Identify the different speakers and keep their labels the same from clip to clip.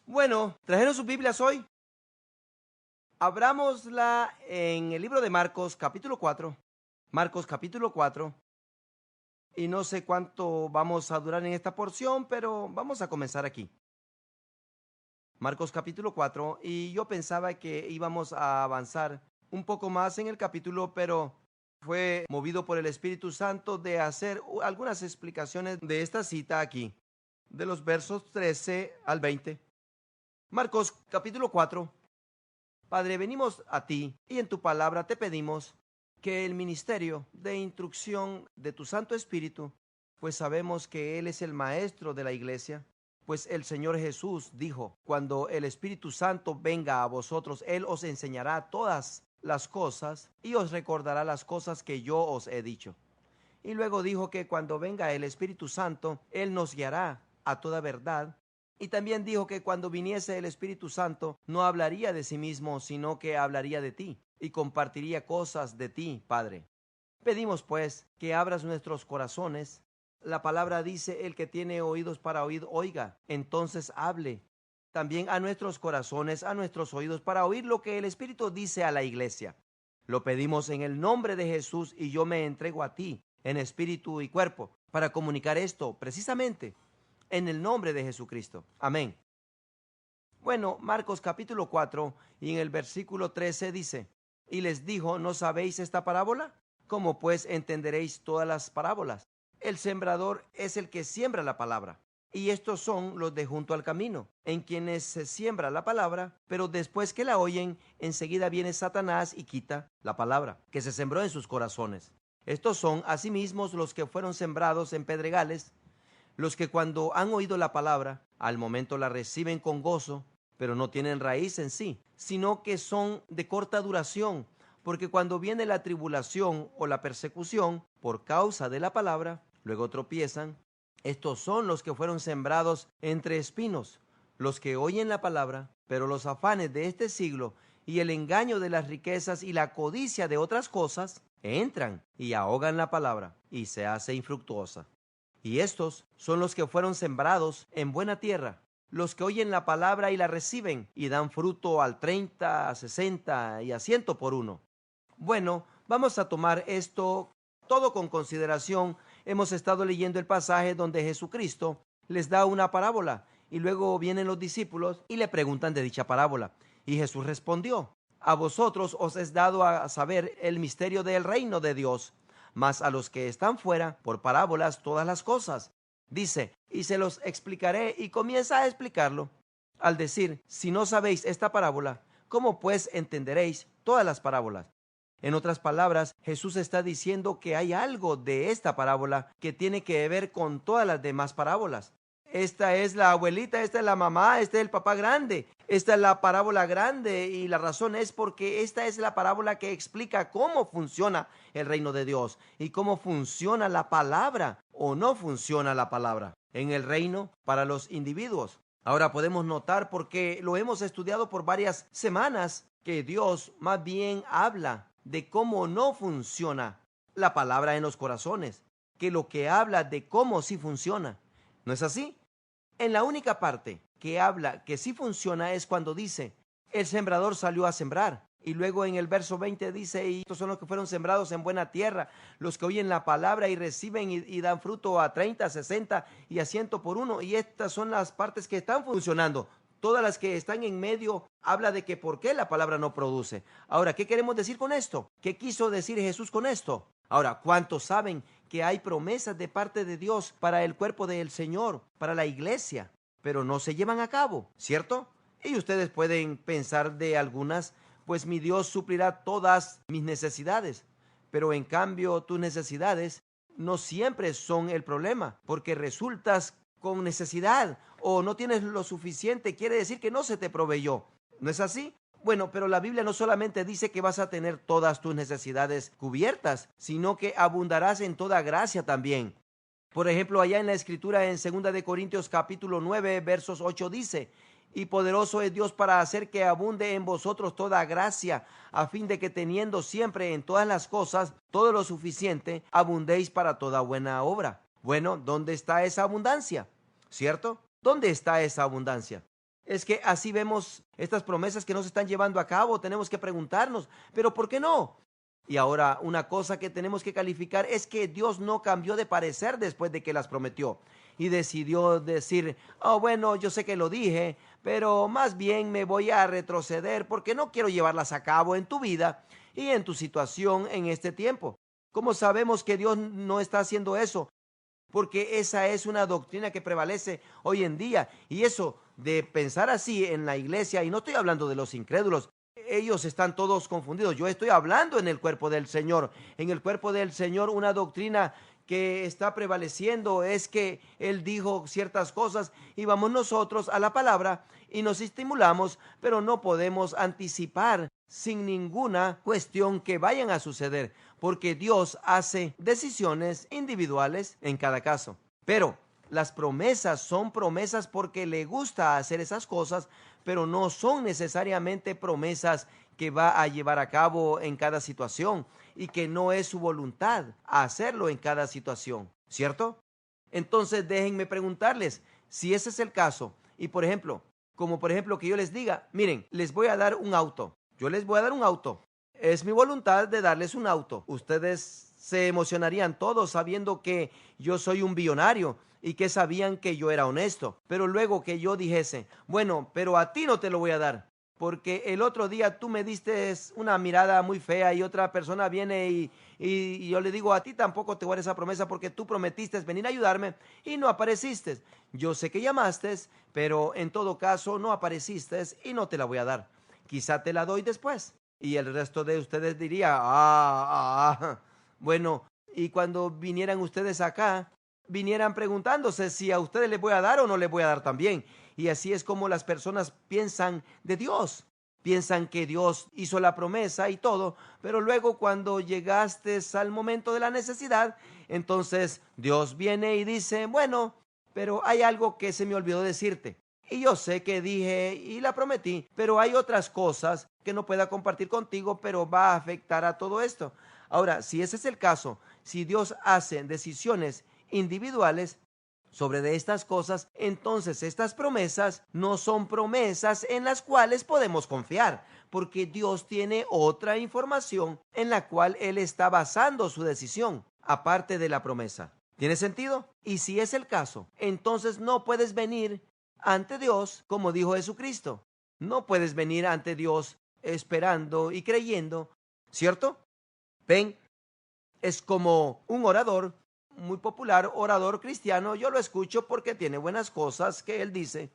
Speaker 1: Bueno, ¿trajeron sus Biblias hoy? Abrámosla en el libro de Marcos, capítulo 4. Marcos, capítulo 4. Y no sé cuánto vamos a durar en esta porción, pero vamos a comenzar aquí. Marcos, capítulo 4. Y yo pensaba que íbamos a avanzar un poco más en el capítulo, pero fue movido por el Espíritu Santo de hacer algunas explicaciones de esta cita aquí, de los versos 13 al 20. Marcos, capítulo 4. Padre, venimos a ti y en tu palabra te pedimos que el ministerio de instrucción de tu Santo Espíritu, pues sabemos que Él es el maestro de la iglesia, pues el Señor Jesús dijo, cuando el Espíritu Santo venga a vosotros, Él os enseñará todas las cosas y os recordará las cosas que yo os he dicho. Y luego dijo que cuando venga el Espíritu Santo, Él nos guiará a toda verdad. Y también dijo que cuando viniese el Espíritu Santo, no hablaría de sí mismo, sino que hablaría de ti y compartiría cosas de ti, Padre. Pedimos pues que abras nuestros corazones. La palabra dice, el que tiene oídos para oír, oiga. Entonces hable también a nuestros corazones, a nuestros oídos, para oír lo que el Espíritu dice a la iglesia. Lo pedimos en el nombre de Jesús y yo me entrego a ti en espíritu y cuerpo para comunicar esto precisamente en el nombre de Jesucristo. Amén. Bueno, Marcos capítulo 4 y en el versículo 13 dice, y les dijo, ¿no sabéis esta parábola? ¿Cómo pues entenderéis todas las parábolas? El sembrador es el que siembra la palabra. Y estos son los de junto al camino, en quienes se siembra la palabra, pero después que la oyen, enseguida viene Satanás y quita la palabra que se sembró en sus corazones. Estos son asimismo los que fueron sembrados en pedregales, los que cuando han oído la palabra, al momento la reciben con gozo, pero no tienen raíz en sí, sino que son de corta duración, porque cuando viene la tribulación o la persecución por causa de la palabra, luego tropiezan. Estos son los que fueron sembrados entre espinos, los que oyen la palabra, pero los afanes de este siglo y el engaño de las riquezas y la codicia de otras cosas entran y ahogan la palabra y se hace infructuosa. Y estos son los que fueron sembrados en buena tierra, los que oyen la palabra y la reciben y dan fruto al 30, a 60 y a 100 por uno. Bueno, vamos a tomar esto todo con consideración. Hemos estado leyendo el pasaje donde Jesucristo les da una parábola y luego vienen los discípulos y le preguntan de dicha parábola. Y Jesús respondió, a vosotros os es dado a saber el misterio del reino de Dios, mas a los que están fuera, por parábolas todas las cosas. Dice, y se los explicaré, y comienza a explicarlo. Al decir, si no sabéis esta parábola, ¿cómo pues entenderéis todas las parábolas? En otras palabras, Jesús está diciendo que hay algo de esta parábola que tiene que ver con todas las demás parábolas. Esta es la abuelita, esta es la mamá, este es el papá grande. Esta es la parábola grande y la razón es porque esta es la parábola que explica cómo funciona el reino de Dios y cómo funciona la palabra o no funciona la palabra en el reino para los individuos. Ahora podemos notar, porque lo hemos estudiado por varias semanas, que Dios más bien habla de cómo no funciona la palabra en los corazones, que lo que habla de cómo sí funciona. ¿No es así? En la única parte que habla que sí funciona es cuando dice, el sembrador salió a sembrar. Y luego en el verso 20 dice, y estos son los que fueron sembrados en buena tierra, los que oyen la palabra y reciben y dan fruto a 30, 60 y a 100 por uno. Y estas son las partes que están funcionando. Todas las que están en medio habla de que por qué la palabra no produce. Ahora, ¿qué queremos decir con esto? ¿Qué quiso decir Jesús con esto? Ahora, ¿cuántos saben que hay promesas de parte de Dios para el cuerpo del Señor, para la iglesia, pero no se llevan a cabo, ¿cierto? Y ustedes pueden pensar de algunas, pues mi Dios suplirá todas mis necesidades, pero en cambio tus necesidades no siempre son el problema, porque resultas con necesidad o no tienes lo suficiente, quiere decir que no se te proveyó. ¿No es así? Bueno, pero la Biblia no solamente dice que vas a tener todas tus necesidades cubiertas, sino que abundarás en toda gracia también. Por ejemplo, allá en la Escritura en 2 Corintios capítulo 9, versos 8 dice, y poderoso es Dios para hacer que abunde en vosotros toda gracia, a fin de que teniendo siempre en todas las cosas todo lo suficiente, abundéis para toda buena obra. Bueno, ¿dónde está esa abundancia? ¿Cierto? ¿Dónde está esa abundancia? Es que así vemos estas promesas que no se están llevando a cabo. Tenemos que preguntarnos, ¿pero por qué no? Y ahora, una cosa que tenemos que calificar es que Dios no cambió de parecer después de que las prometió y decidió decir, oh, bueno, yo sé que lo dije, pero más bien me voy a retroceder porque no quiero llevarlas a cabo en tu vida y en tu situación en este tiempo. ¿Cómo sabemos que Dios no está haciendo eso? Porque esa es una doctrina que prevalece hoy en día. Y eso de pensar así en la iglesia, y no estoy hablando de los incrédulos, ellos están todos confundidos. Yo estoy hablando en el cuerpo del Señor. En el cuerpo del Señor, una doctrina que está prevaleciendo es que Él dijo ciertas cosas y vamos nosotros a la palabra y nos estimulamos, pero no podemos anticipar sin ninguna cuestión que vayan a suceder, porque Dios hace decisiones individuales en cada caso. Pero las promesas son promesas porque le gusta hacer esas cosas, pero no son necesariamente promesas que va a llevar a cabo en cada situación y que no es su voluntad hacerlo en cada situación, ¿cierto? Entonces déjenme preguntarles, si ese es el caso, y por ejemplo, como por ejemplo que yo les diga, miren, les voy a dar un auto, yo les voy a dar un auto, es mi voluntad de darles un auto. Ustedes se emocionarían todos sabiendo que yo soy un billonario y que sabían que yo era honesto. Pero luego que yo dijese, bueno, pero a ti no te lo voy a dar, porque el otro día tú me diste una mirada muy fea y otra persona viene y yo le digo, a ti tampoco te voy a dar esa promesa porque tú prometiste venir a ayudarme y no apareciste. Yo sé que llamaste, pero en todo caso no apareciste y no te la voy a dar. Quizá te la doy después. Y el resto de ustedes diría, bueno, y cuando vinieran ustedes acá, vinieran preguntándose si a ustedes les voy a dar o no les voy a dar también. Y así es como las personas piensan de Dios. Piensan que Dios hizo la promesa y todo, pero luego cuando llegaste al momento de la necesidad, entonces Dios viene y dice, bueno, pero hay algo que se me olvidó decirte. Y yo sé que dije y la prometí, pero hay otras cosas que no pueda compartir contigo, pero va a afectar a todo esto. Ahora, si ese es el caso, si Dios hace decisiones individuales sobre de estas cosas, entonces estas promesas no son promesas en las cuales podemos confiar, porque Dios tiene otra información en la cual Él está basando su decisión, aparte de la promesa. ¿Tiene sentido? Y si es el caso, entonces no puedes venir ante Dios como dijo Jesucristo. No puedes venir ante Dios esperando y creyendo, ¿cierto? Ven, es como un orador muy popular, orador cristiano. Yo lo escucho porque tiene buenas cosas que él dice.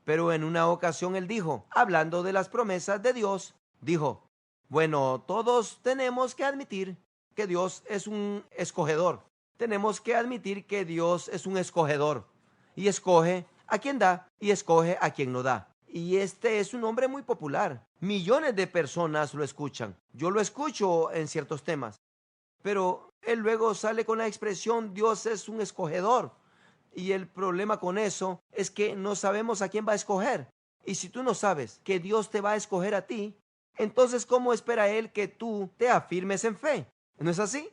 Speaker 1: Pero en una ocasión él dijo, hablando de las promesas de Dios, dijo, bueno, todos tenemos que admitir que Dios es un escogedor. Tenemos que admitir que Dios es un escogedor y escoge a quien da y escoge a quien no da. Y este es un hombre muy popular. Millones de personas lo escuchan. Yo lo escucho en ciertos temas. Pero él luego sale con la expresión Dios es un escogedor. Y el problema con eso es que no sabemos a quién va a escoger. Y si tú no sabes que Dios te va a escoger a ti, entonces ¿cómo espera Él que tú te afirmes en fe? ¿No es así?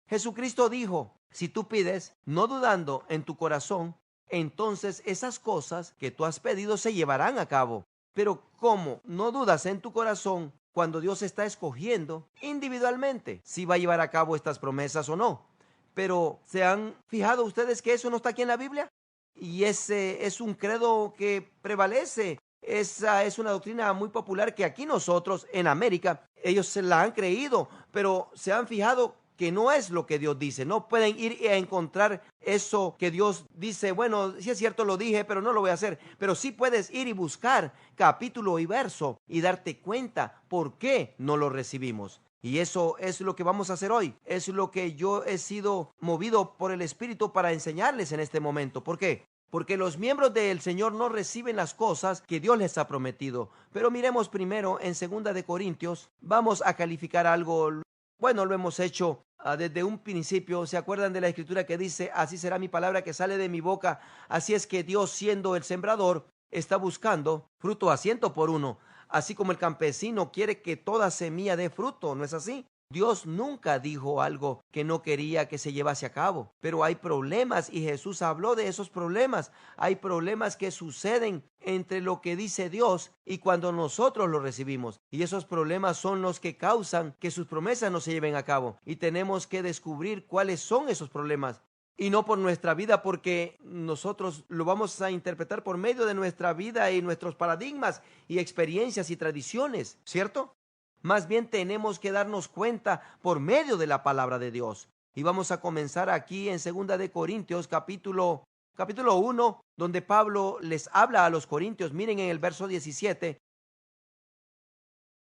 Speaker 1: Jesucristo dijo, si tú pides, no dudando en tu corazón, entonces esas cosas que tú has pedido se llevarán a cabo. Pero ¿cómo no dudas en tu corazón cuando Dios está escogiendo individualmente si va a llevar a cabo estas promesas o no? Pero ¿se han fijado ustedes que eso no está aquí en la Biblia? Y ese es un credo que prevalece. Esa es una doctrina muy popular que aquí nosotros en América, ellos se la han creído, pero se han fijado que no es lo que Dios dice. No pueden ir a encontrar eso que Dios dice, bueno, sí es cierto, lo dije, pero no lo voy a hacer. Pero sí puedes ir y buscar capítulo y verso y darte cuenta por qué no lo recibimos. Y eso es lo que vamos a hacer hoy. Es lo que yo he sido movido por el Espíritu para enseñarles en este momento. ¿Por qué? Porque los miembros del Señor no reciben las cosas que Dios les ha prometido. Pero miremos primero en 2 de Corintios. Vamos a calificar algo. Bueno, lo hemos hecho desde un principio. ¿Se acuerdan de la escritura que dice, así será mi palabra que sale de mi boca? Así es que Dios, siendo el sembrador, está buscando fruto a 100 por uno. Así como el campesino quiere que toda semilla dé fruto, ¿no es así? Dios nunca dijo algo que no quería que se llevase a cabo, pero hay problemas y Jesús habló de esos problemas. Hay problemas que suceden entre lo que dice Dios y cuando nosotros lo recibimos. Y esos problemas son los que causan que sus promesas no se lleven a cabo. Y tenemos que descubrir cuáles son esos problemas. Y no por nuestra vida, porque nosotros lo vamos a interpretar por medio de nuestra vida y nuestros paradigmas y experiencias y tradiciones, ¿cierto? Más bien tenemos que darnos cuenta por medio de la palabra de Dios. Y vamos a comenzar aquí en 2 Corintios capítulo 1, donde Pablo les habla a los corintios. Miren en el verso 17.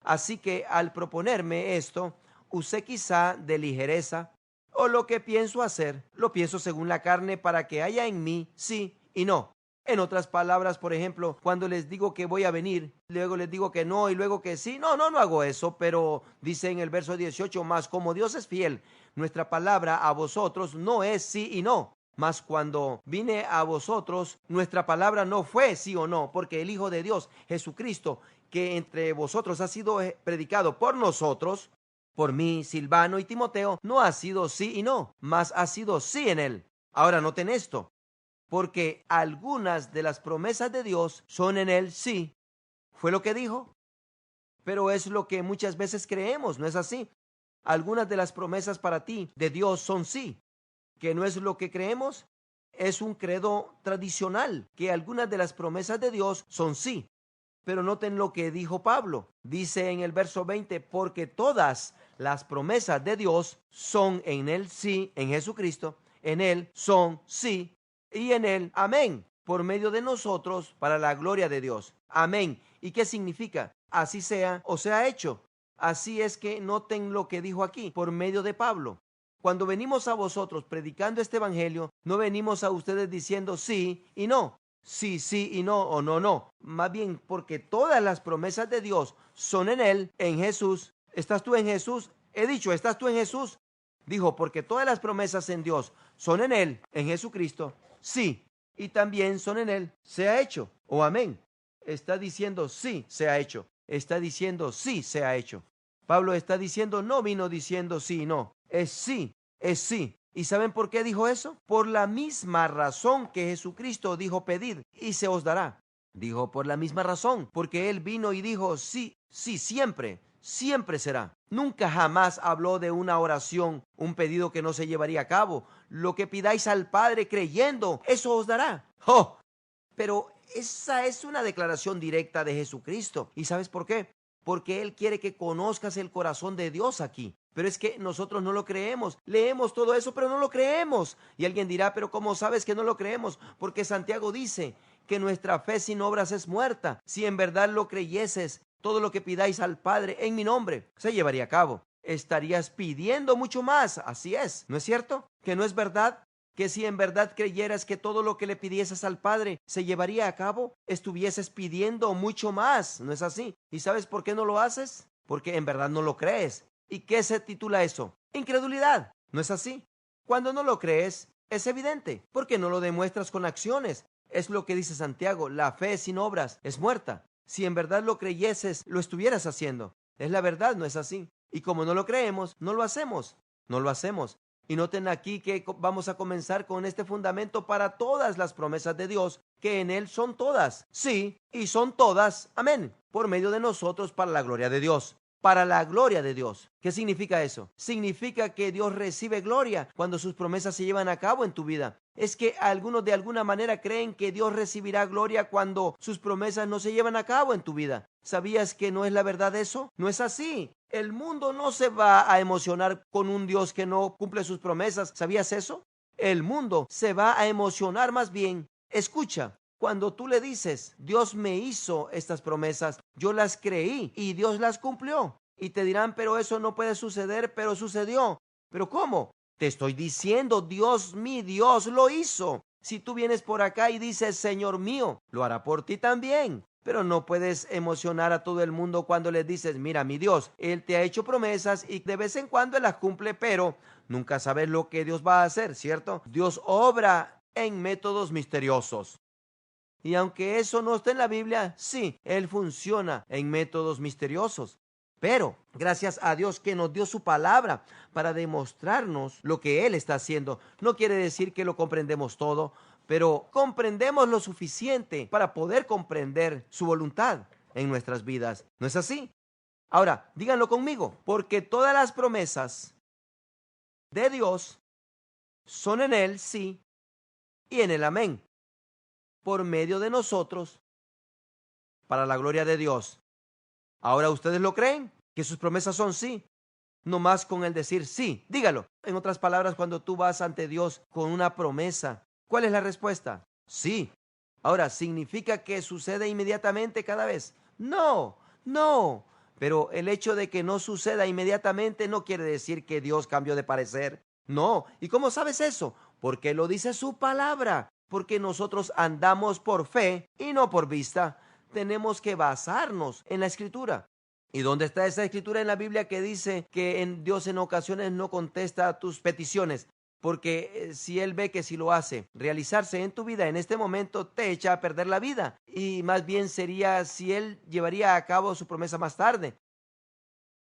Speaker 1: Así que al proponerme esto, usé quizá de ligereza, o lo que pienso hacer, lo pienso según la carne para que haya en mí sí y no. En otras palabras, por ejemplo, cuando les digo que voy a venir, luego les digo que no y luego que sí. No hago eso, pero dice en el verso 18, mas como Dios es fiel, nuestra palabra a vosotros no es sí y no. Mas cuando vine a vosotros, nuestra palabra no fue sí o no, porque el Hijo de Dios, Jesucristo, que entre vosotros ha sido predicado por nosotros, por mí, Silvano y Timoteo, no ha sido sí y no, mas ha sido sí en él. Ahora noten esto. Porque algunas de las promesas de Dios son en él sí. Fue lo que dijo. Pero es lo que muchas veces creemos, ¿no es así? Algunas de las promesas para ti de Dios son sí. ¿Que no es lo que creemos? Es un credo tradicional, que algunas de las promesas de Dios son sí. Pero noten lo que dijo Pablo. Dice en el verso 20, porque todas las promesas de Dios son en él sí, en Jesucristo. En él son sí. Y en él, amén, por medio de nosotros, para la gloria de Dios. Amén. ¿Y qué significa? Así sea o sea hecho. Así es que noten lo que dijo aquí, por medio de Pablo. Cuando venimos a vosotros predicando este evangelio, no venimos a ustedes diciendo sí y no, sí y no, o no. Más bien porque todas las promesas de Dios son en él, en Jesús. ¿Estás tú en Jesús? He dicho, ¿estás tú en Jesús? Dijo, porque todas las promesas en Dios son en él, en Jesucristo. Sí, y también son en él, se ha hecho, o amén. Está diciendo sí, se ha hecho. Está diciendo sí, se ha hecho. Pablo está diciendo, no vino diciendo sí, no. Es sí, es sí. ¿Y saben por qué dijo eso? Por la misma razón que Jesucristo dijo pedid y se os dará. Dijo por la misma razón, porque él vino y dijo sí, siempre. Siempre será. Nunca jamás habló de una oración, un pedido que no se llevaría a cabo. Lo que pidáis al Padre creyendo, eso os dará. ¡Oh! Pero esa es una declaración directa de Jesucristo. ¿Y sabes por qué? Porque Él quiere que conozcas el corazón de Dios aquí. Pero es que nosotros no lo creemos. Leemos todo eso, pero no lo creemos. Y alguien dirá, pero ¿cómo sabes que no lo creemos? Porque Santiago dice que nuestra fe sin obras es muerta. Si en verdad lo creyeses, todo lo que pidáis al Padre en mi nombre se llevaría a cabo. Estarías pidiendo mucho más. Así es, ¿no es cierto? ¿Que no es verdad? Que si en verdad creyeras que todo lo que le pidieses al Padre se llevaría a cabo, estuvieses pidiendo mucho más. ¿No es así? ¿Y sabes por qué no lo haces? Porque en verdad no lo crees. ¿Y qué se titula eso? Incredulidad. ¿No es así? Cuando no lo crees, es evidente, porque no lo demuestras con acciones. Es lo que dice Santiago, la fe sin obras es muerta. Si en verdad lo creyeses, lo estuvieras haciendo. Es la verdad, ¿no es así? Y como no lo creemos, no lo hacemos. No lo hacemos. Y noten aquí que vamos a comenzar con este fundamento para todas las promesas de Dios, que en Él son todas. Sí, y son todas, amén, por medio de nosotros para la gloria de Dios. Para la gloria de Dios. ¿Qué significa eso? Significa que Dios recibe gloria cuando sus promesas se llevan a cabo en tu vida. Es que algunos de alguna manera creen que Dios recibirá gloria cuando sus promesas no se llevan a cabo en tu vida. ¿Sabías que no es la verdad eso? No es así. El mundo no se va a emocionar con un Dios que no cumple sus promesas. ¿Sabías eso? El mundo se va a emocionar más bien. Escucha. Cuando tú le dices, Dios me hizo estas promesas, yo las creí y Dios las cumplió. Y te dirán, pero eso no puede suceder, pero sucedió. ¿Pero cómo? Te estoy diciendo, Dios, mi Dios lo hizo. Si tú vienes por acá y dices, Señor mío, lo hará por ti también. Pero no puedes emocionar a todo el mundo cuando le dices, mira, mi Dios, Él te ha hecho promesas y de vez en cuando Él las cumple, pero nunca sabes lo que Dios va a hacer, ¿cierto? Dios obra en métodos misteriosos. Y aunque eso no está en la Biblia, sí, Él funciona en métodos misteriosos. Pero gracias a Dios que nos dio su palabra para demostrarnos lo que Él está haciendo. No quiere decir que lo comprendemos todo, pero comprendemos lo suficiente para poder comprender su voluntad en nuestras vidas. ¿No es así? Ahora, díganlo conmigo, porque todas las promesas de Dios son en Él sí y en el amén, por medio de nosotros, para la gloria de Dios. Ahora, ¿ustedes lo creen? Que sus promesas son sí. No más con el decir sí. Dígalo. En otras palabras, cuando tú vas ante Dios con una promesa, ¿cuál es la respuesta? Sí. Ahora, ¿significa que sucede inmediatamente cada vez? No, no. Pero el hecho de que no suceda inmediatamente no quiere decir que Dios cambió de parecer. No. ¿Y cómo sabes eso? Porque lo dice su palabra. Porque nosotros andamos por fe y no por vista. Tenemos que basarnos en la Escritura. ¿Y dónde está esa Escritura en la Biblia que dice que Dios en ocasiones no contesta a tus peticiones? Porque si Él ve que si lo hace realizarse en tu vida en este momento, te echa a perder la vida. Y más bien sería si Él llevaría a cabo su promesa más tarde.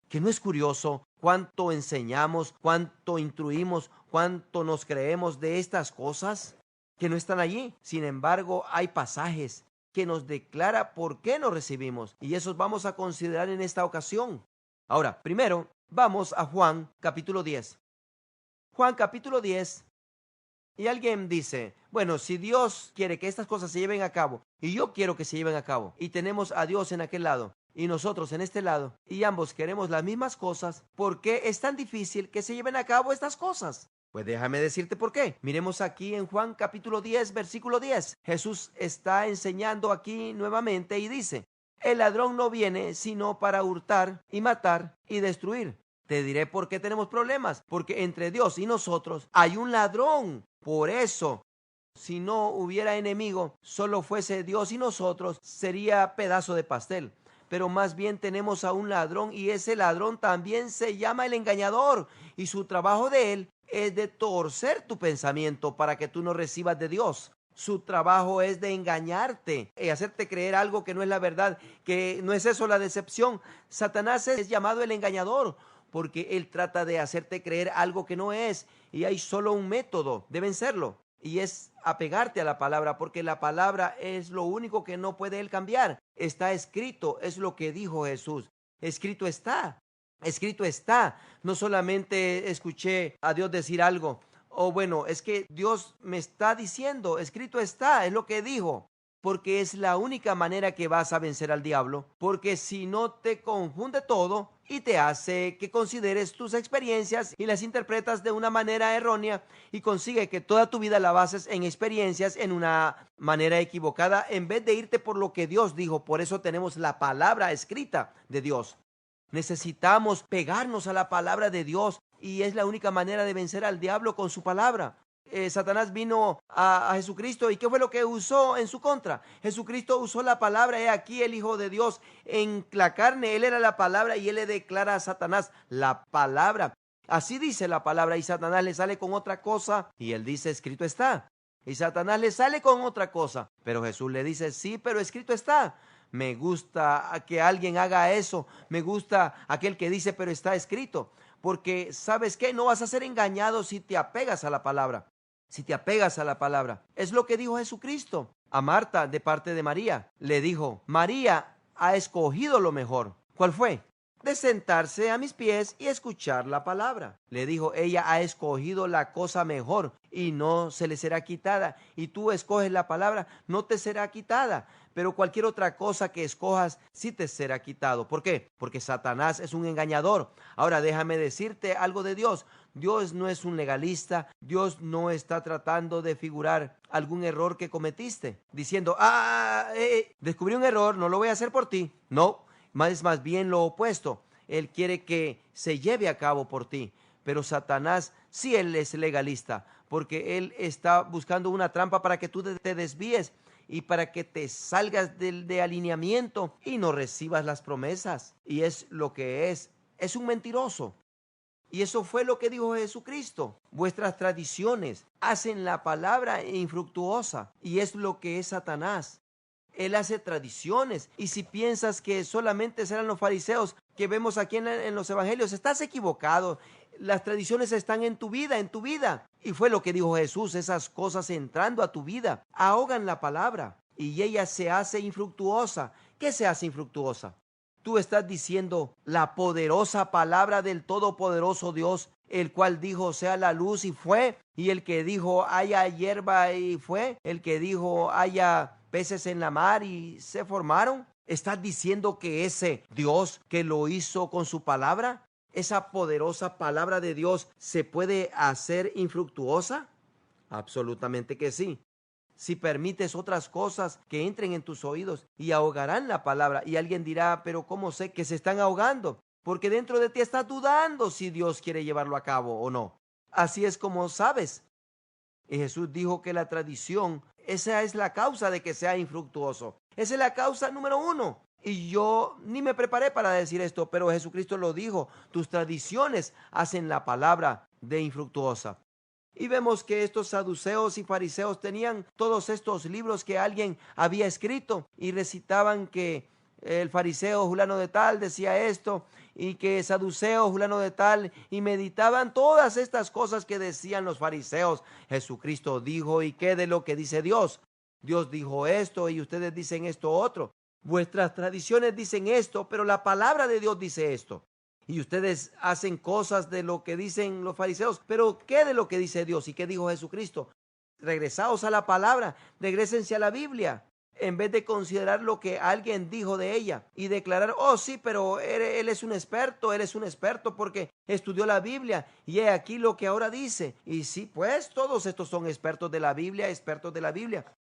Speaker 1: ¿Que no es curioso cuánto enseñamos, cuánto instruimos, cuánto nos creemos de estas cosas que no están allí? Sin embargo, hay pasajes que nos declara por qué no recibimos, y esos vamos a considerar en esta ocasión. Ahora, primero, vamos a Juan capítulo 10. Juan capítulo 10, y alguien dice, bueno, si Dios quiere que estas cosas se lleven a cabo, y yo quiero que se lleven a cabo, y tenemos a Dios en aquel lado, y nosotros en este lado, y ambos queremos las mismas cosas, ¿por qué es tan difícil que se lleven a cabo estas cosas? Pues déjame decirte por qué. Miremos aquí en Juan capítulo 10, versículo 10. Jesús está enseñando aquí nuevamente y dice, el ladrón no viene sino para hurtar y matar y destruir. Te diré por qué tenemos problemas. Porque entre Dios y nosotros hay un ladrón. Por eso, si no hubiera enemigo, solo fuese Dios y nosotros, sería pedazo de pastel. Pero más bien tenemos a un ladrón, y ese ladrón también se llama el engañador, y su trabajo de él es de torcer tu pensamiento para que tú no recibas de Dios. Su trabajo es de engañarte y hacerte creer algo que no es la verdad, que no es eso la decepción. Satanás es llamado el engañador porque él trata de hacerte creer algo que no es, y hay solo un método de vencerlo, y es apegarte a la palabra, porque la palabra es lo único que no puede él cambiar. Está escrito, es lo que dijo Jesús. Escrito está. Escrito está. No solamente escuché a Dios decir algo, o bueno, es que Dios me está diciendo, escrito está, es lo que dijo. Porque es la única manera que vas a vencer al diablo. Porque si no, te confunde todo y te hace que consideres tus experiencias y las interpretas de una manera errónea, y consigue que toda tu vida la bases en experiencias en una manera equivocada, en vez de irte por lo que Dios dijo. Por eso tenemos la palabra escrita de Dios. Necesitamos pegarnos a la palabra de Dios, y es la única manera de vencer al diablo, con su palabra. Satanás vino a Jesucristo, ¿y qué fue lo que usó en su contra? Jesucristo usó la palabra. He aquí el Hijo de Dios en la carne. Él era la palabra, y él le declara a Satanás la palabra. Así dice la palabra, y Satanás le sale con otra cosa, y él dice, escrito está. Y Satanás le sale con otra cosa, pero Jesús le dice, sí, pero escrito está. Me gusta que alguien haga eso. Me gusta aquel que dice, pero está escrito. Porque, ¿sabes qué? No vas a ser engañado si te apegas a la palabra. Si te apegas a la palabra. Es lo que dijo Jesucristo a Marta de parte de María. Le dijo, María ha escogido lo mejor. ¿Cuál fue? De sentarse a mis pies y escuchar la palabra. Le dijo, ella ha escogido la cosa mejor y no se le será quitada. Y tú escoges la palabra, no te será quitada. Pero cualquier otra cosa que escojas sí te será quitado. ¿Por qué? Porque Satanás es un engañador. Ahora déjame decirte algo de Dios. Dios no es un legalista. Dios no está tratando de figurar algún error que cometiste, diciendo, descubrí un error, no lo voy a hacer por ti. No, es más bien lo opuesto. Él quiere que se lleve a cabo por ti. Pero Satanás, sí, él es legalista, porque él está buscando una trampa para que tú te desvíes y para que te salgas de alineamiento y no recibas las promesas. Y es lo que es un mentiroso. Y eso fue lo que dijo Jesucristo. Vuestras tradiciones hacen la palabra infructuosa, y es lo que es Satanás. Él hace tradiciones, y si piensas que solamente serán los fariseos, que vemos aquí en los evangelios. Estás equivocado. Las tradiciones están en tu vida, en tu vida. Y fue lo que dijo Jesús, esas cosas entrando a tu vida ahogan la palabra y ella se hace infructuosa. ¿Qué se hace infructuosa? Tú estás diciendo la poderosa palabra del todopoderoso Dios, el cual dijo sea la luz y fue, y el que dijo haya hierba y fue, el que dijo haya peces en la mar y se formaron. ¿Estás diciendo que ese Dios que lo hizo con su palabra, esa poderosa palabra de Dios, se puede hacer infructuosa? Absolutamente que sí. Si permites otras cosas que entren en tus oídos y ahogarán la palabra, y alguien dirá, pero ¿cómo sé que se están ahogando? Porque dentro de ti estás dudando si Dios quiere llevarlo a cabo o no. Así es como sabes. Y Jesús dijo que la tradición, esa es la causa de que sea infructuoso. Esa es la causa número 1. Y yo ni me preparé para decir esto, pero Jesucristo lo dijo. Tus tradiciones hacen la palabra de infructuosa. Y vemos que estos saduceos y fariseos tenían todos estos libros que alguien había escrito y recitaban que el fariseo fulano de tal decía esto y que saduceo fulano de tal, y meditaban todas estas cosas que decían los fariseos. Jesucristo dijo, ¿y qué de lo que dice Dios? Dios dijo esto y ustedes dicen esto otro. Vuestras tradiciones dicen esto, pero la palabra de Dios dice esto. Y ustedes hacen cosas de lo que dicen los fariseos, pero ¿qué de lo que dice Dios? ¿Y qué dijo Jesucristo? Regresaos a la palabra, regrésense a la Biblia, en vez de considerar lo que alguien dijo de ella y declarar, oh sí, pero él es un experto porque estudió la Biblia y he aquí lo que ahora dice. Y sí, pues todos estos son expertos de la Biblia.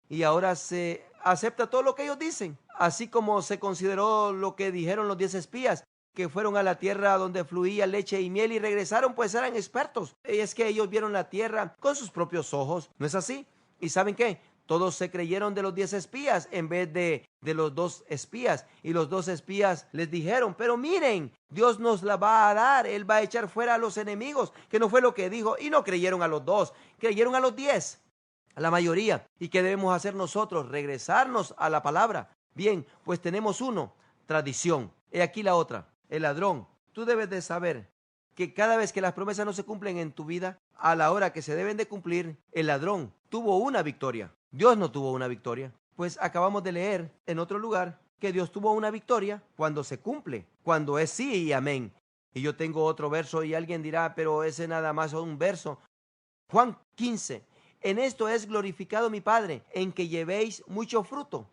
Speaker 1: Y ahora se acepta todo lo que ellos dicen, así como se consideró lo que dijeron los 10 espías, que fueron a la tierra donde fluía leche y miel y regresaron, pues eran expertos. Y es que ellos vieron la tierra con sus propios ojos, ¿no es así? ¿Y saben qué? Todos se creyeron de los 10 espías en vez de los 2 espías. Y los 2 espías les dijeron, pero miren, Dios nos la va a dar, Él va a echar fuera a los enemigos, que no fue lo que dijo. Y no creyeron a los 2, creyeron a los 10, a la mayoría. ¿Y qué debemos hacer nosotros? Regresarnos a la palabra. Bien, pues tenemos uno, tradición. He aquí la otra. El ladrón. Tú debes de saber que cada vez que las promesas no se cumplen en tu vida, a la hora que se deben de cumplir, el ladrón tuvo una victoria. Dios no tuvo una victoria. Pues acabamos de leer en otro lugar que Dios tuvo una victoria cuando se cumple, cuando es sí y amén. Y yo tengo otro verso y alguien dirá, pero ese nada más es un verso. Juan 15. En esto es glorificado mi Padre, en que llevéis mucho fruto.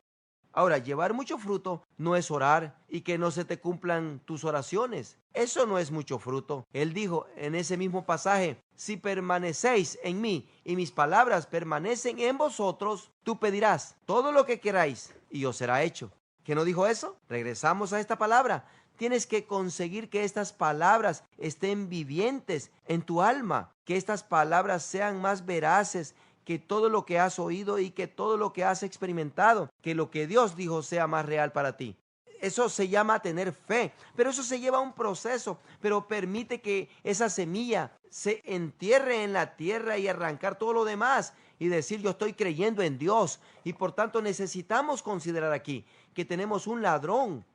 Speaker 1: Ahora, llevar mucho fruto no es orar y que no se te cumplan tus oraciones. Eso no es mucho fruto. Él dijo en ese mismo pasaje, si permanecéis en mí y mis palabras permanecen en vosotros, tú pedirás todo lo que queráis y os será hecho. ¿Qué no dijo eso? Regresamos a esta palabra. Tienes que conseguir que estas palabras estén vivientes en tu alma, que estas palabras sean más veraces que todo lo que has oído y que todo lo que has experimentado, que lo que Dios dijo sea más real para ti. Eso se llama tener fe, pero eso se lleva a un proceso, pero permite que esa semilla se entierre en la tierra y arrancar todo lo demás y decir yo estoy creyendo en Dios. Y por tanto necesitamos considerar aquí que tenemos un ladrón.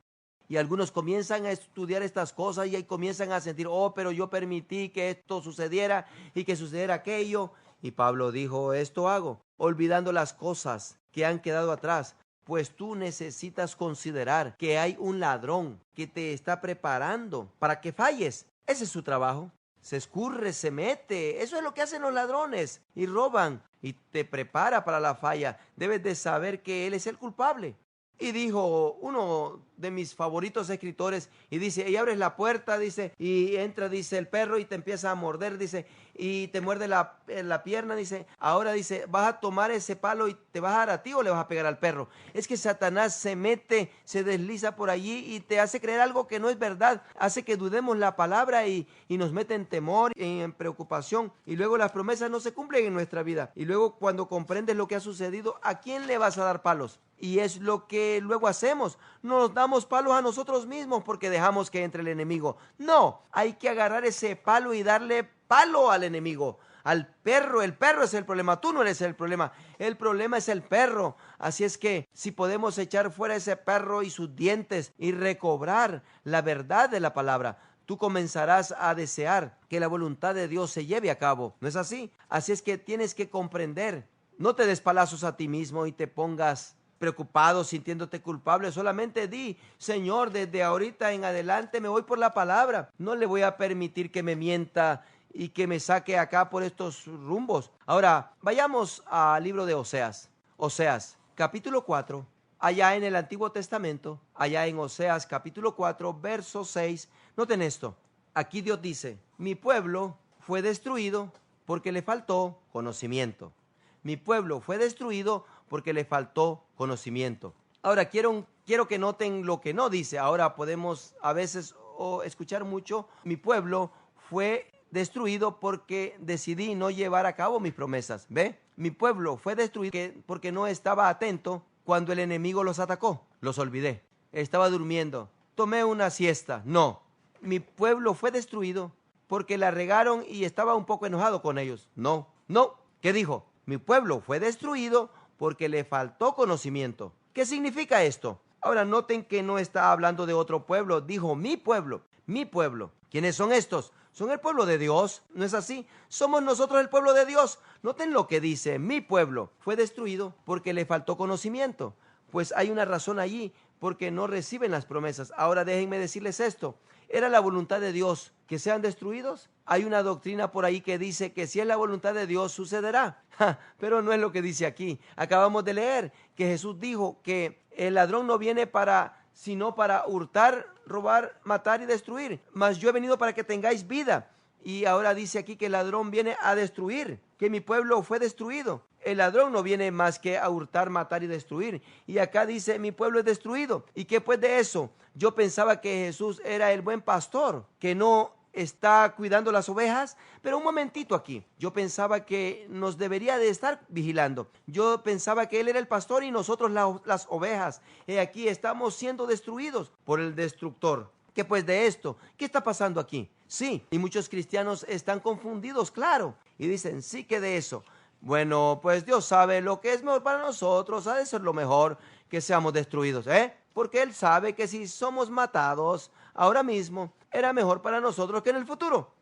Speaker 1: Y algunos comienzan a estudiar estas cosas y ahí comienzan a sentir, oh, pero yo permití que esto sucediera y que sucediera aquello. Y Pablo dijo, esto hago, olvidando las cosas que han quedado atrás, pues tú necesitas considerar que hay un ladrón que te está preparando para que falles. Ese es su trabajo. Se escurre, se mete. Eso es lo que hacen los ladrones y roban y te prepara para la falla. Debes de saber que él es el culpable. Y dijo uno de mis favoritos escritores, y dice, y abres la puerta, dice, y entra, dice, el perro y te empieza a morder, dice, y te muerde la pierna, dice, ahora dice, vas a tomar ese palo y te vas a dar a ti o le vas a pegar al perro. Es que Satanás se mete, se desliza por allí y te hace creer algo que no es verdad, hace que dudemos la palabra y nos mete en temor y en preocupación, y luego las promesas no se cumplen en nuestra vida, y luego cuando comprendes lo que ha sucedido, ¿a quién le vas a dar palos? Y es lo que luego hacemos, nos damos palos a nosotros mismos porque dejamos que entre el enemigo. No, hay que agarrar ese palo y darle palo al enemigo. al perro. El perro es el problema, tú no eres el problema es el perro. Así es que si podemos echar fuera ese perro y sus dientes y recobrar la verdad de la palabra, tú comenzarás a desear que la voluntad de Dios se lleve a cabo. ¿No es así? Así es que tienes que comprender. No te des palazos a ti mismo y te pongas preocupado, sintiéndote culpable. Solamente di: Señor, desde ahorita en adelante me voy por la palabra. No le voy a permitir que me mienta y que me saque acá por estos rumbos. Ahora, vayamos al libro de Oseas. Oseas, capítulo 4. Allá en el Antiguo Testamento, allá en Oseas capítulo 4, verso 6, noten esto. Aquí Dios dice: mi pueblo fue destruido porque le faltó conocimiento. Mi pueblo fue destruido porque le faltó conocimiento. Ahora, quiero que noten lo que no dice. Ahora podemos a veces escuchar mucho: mi pueblo fue destruido porque decidí no llevar a cabo mis promesas. ¿Ve? Mi pueblo fue destruido porque no estaba atento cuando el enemigo los atacó. Los olvidé. Estaba durmiendo. Tomé una siesta. No. Mi pueblo fue destruido porque la regaron y estaba un poco enojado con ellos. No. ¿Qué dijo? Mi pueblo fue destruido porque le faltó conocimiento. ¿Qué significa esto? Ahora noten que no está hablando de otro pueblo. Dijo mi pueblo. Mi pueblo. ¿Quiénes son estos? Son el pueblo de Dios, ¿no es así? Somos nosotros el pueblo de Dios. Noten lo que dice: mi pueblo fue destruido porque le faltó conocimiento. Pues hay una razón allí, porque no reciben las promesas. Ahora déjenme decirles esto: ¿era la voluntad de Dios que sean destruidos? Hay una doctrina por ahí que dice que si es la voluntad de Dios sucederá. Pero no es lo que dice aquí. Acabamos de leer que Jesús dijo que el ladrón no viene sino para hurtar, robar, matar y destruir. Mas yo he venido para que tengáis vida. Y ahora dice aquí que el ladrón viene a destruir, que mi pueblo fue destruido. El ladrón no viene más que a hurtar, matar y destruir. Y acá dice: mi pueblo es destruido. ¿Y qué pues de eso? Yo pensaba que Jesús era el buen pastor, que no está cuidando las ovejas. Pero un momentito aquí. Yo pensaba que nos debería de estar vigilando. Yo pensaba que Él era el pastor y nosotros las ovejas. Y aquí estamos siendo destruidos por el destructor. ¿Qué pues de esto? ¿Qué está pasando aquí? Sí, y muchos cristianos están confundidos, claro. Y dicen: sí, que de eso. Bueno, pues Dios sabe lo que es mejor para nosotros. Ha de ser lo mejor que seamos destruidos, porque Él sabe que si somos matados ahora mismo, era mejor para nosotros que en el futuro.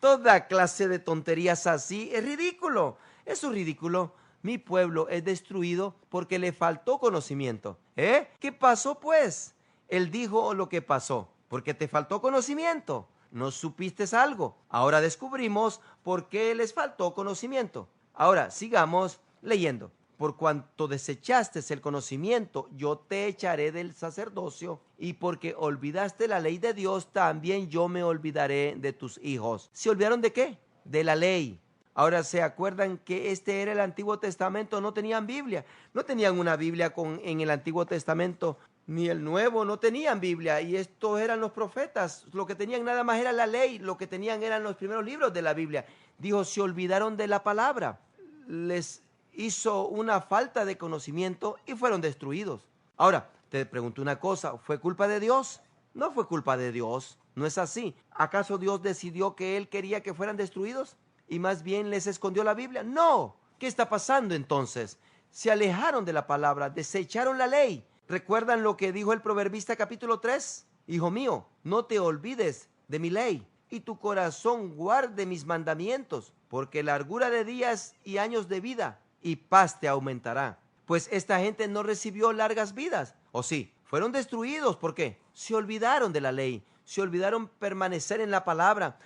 Speaker 1: Toda clase de tonterías así es ridículo. Eso es ridículo. Mi pueblo es destruido porque le faltó conocimiento. ¿Qué pasó pues? Él dijo lo que pasó porque te faltó conocimiento. No supiste algo. Ahora descubrimos por qué les faltó conocimiento. Ahora sigamos leyendo. Por cuanto desechaste el conocimiento, yo te echaré del sacerdocio, y porque olvidaste la ley de Dios, también yo me olvidaré de tus hijos. ¿Se olvidaron de qué? De la ley. Ahora, ¿se acuerdan que este era el Antiguo Testamento? No tenían Biblia. No tenían una Biblia en el Antiguo Testamento, ni el Nuevo, no tenían Biblia. Y estos eran los profetas. Lo que tenían nada más era la ley. Lo que tenían eran los primeros libros de la Biblia. Dijo: se olvidaron de la palabra. Les hizo una falta de conocimiento y fueron destruidos. Ahora, te pregunto una cosa: ¿fue culpa de Dios? No fue culpa de Dios. No es así. ¿Acaso Dios decidió que Él quería que fueran destruidos y más bien les escondió la Biblia? No. ¿Qué está pasando entonces? Se alejaron de la palabra, desecharon la ley. ¿Recuerdan lo que dijo el proverbista capítulo 3? Hijo mío, no te olvides de mi ley, y tu corazón guarde mis mandamientos, porque largura de días y años de vida y paz te aumentará. Pues esta gente no recibió largas vidas, ¿o sí? Fueron destruidos. ¿Por qué? Se olvidaron de la ley, se olvidaron permanecer en la palabra,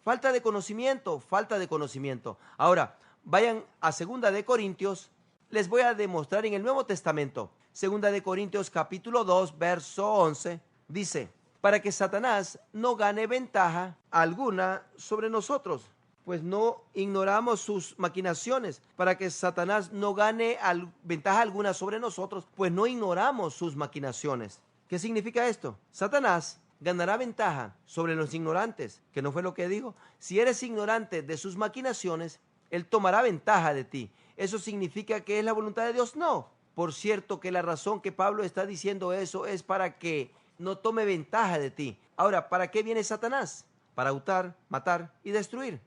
Speaker 1: Falta de conocimiento. Ahora, vayan a 2 de Corintios. Les voy a demostrar en el Nuevo Testamento. 2 de Corintios capítulo 2, verso 11, dice: para que Satanás no gane ventaja alguna sobre nosotros, pues no ignoramos sus maquinaciones. Para que Satanás no gane ventaja alguna sobre nosotros, pues no ignoramos sus maquinaciones. ¿Qué significa esto? Satanás ganará ventaja sobre los ignorantes, que no fue lo que dijo. Si eres ignorante de sus maquinaciones, él tomará ventaja de ti. ¿Eso significa que es la voluntad de Dios? No. Por cierto que la razón que Pablo está diciendo eso es para que no tome ventaja de ti. Ahora, ¿para qué viene Satanás? para hurtar, matar y destruir.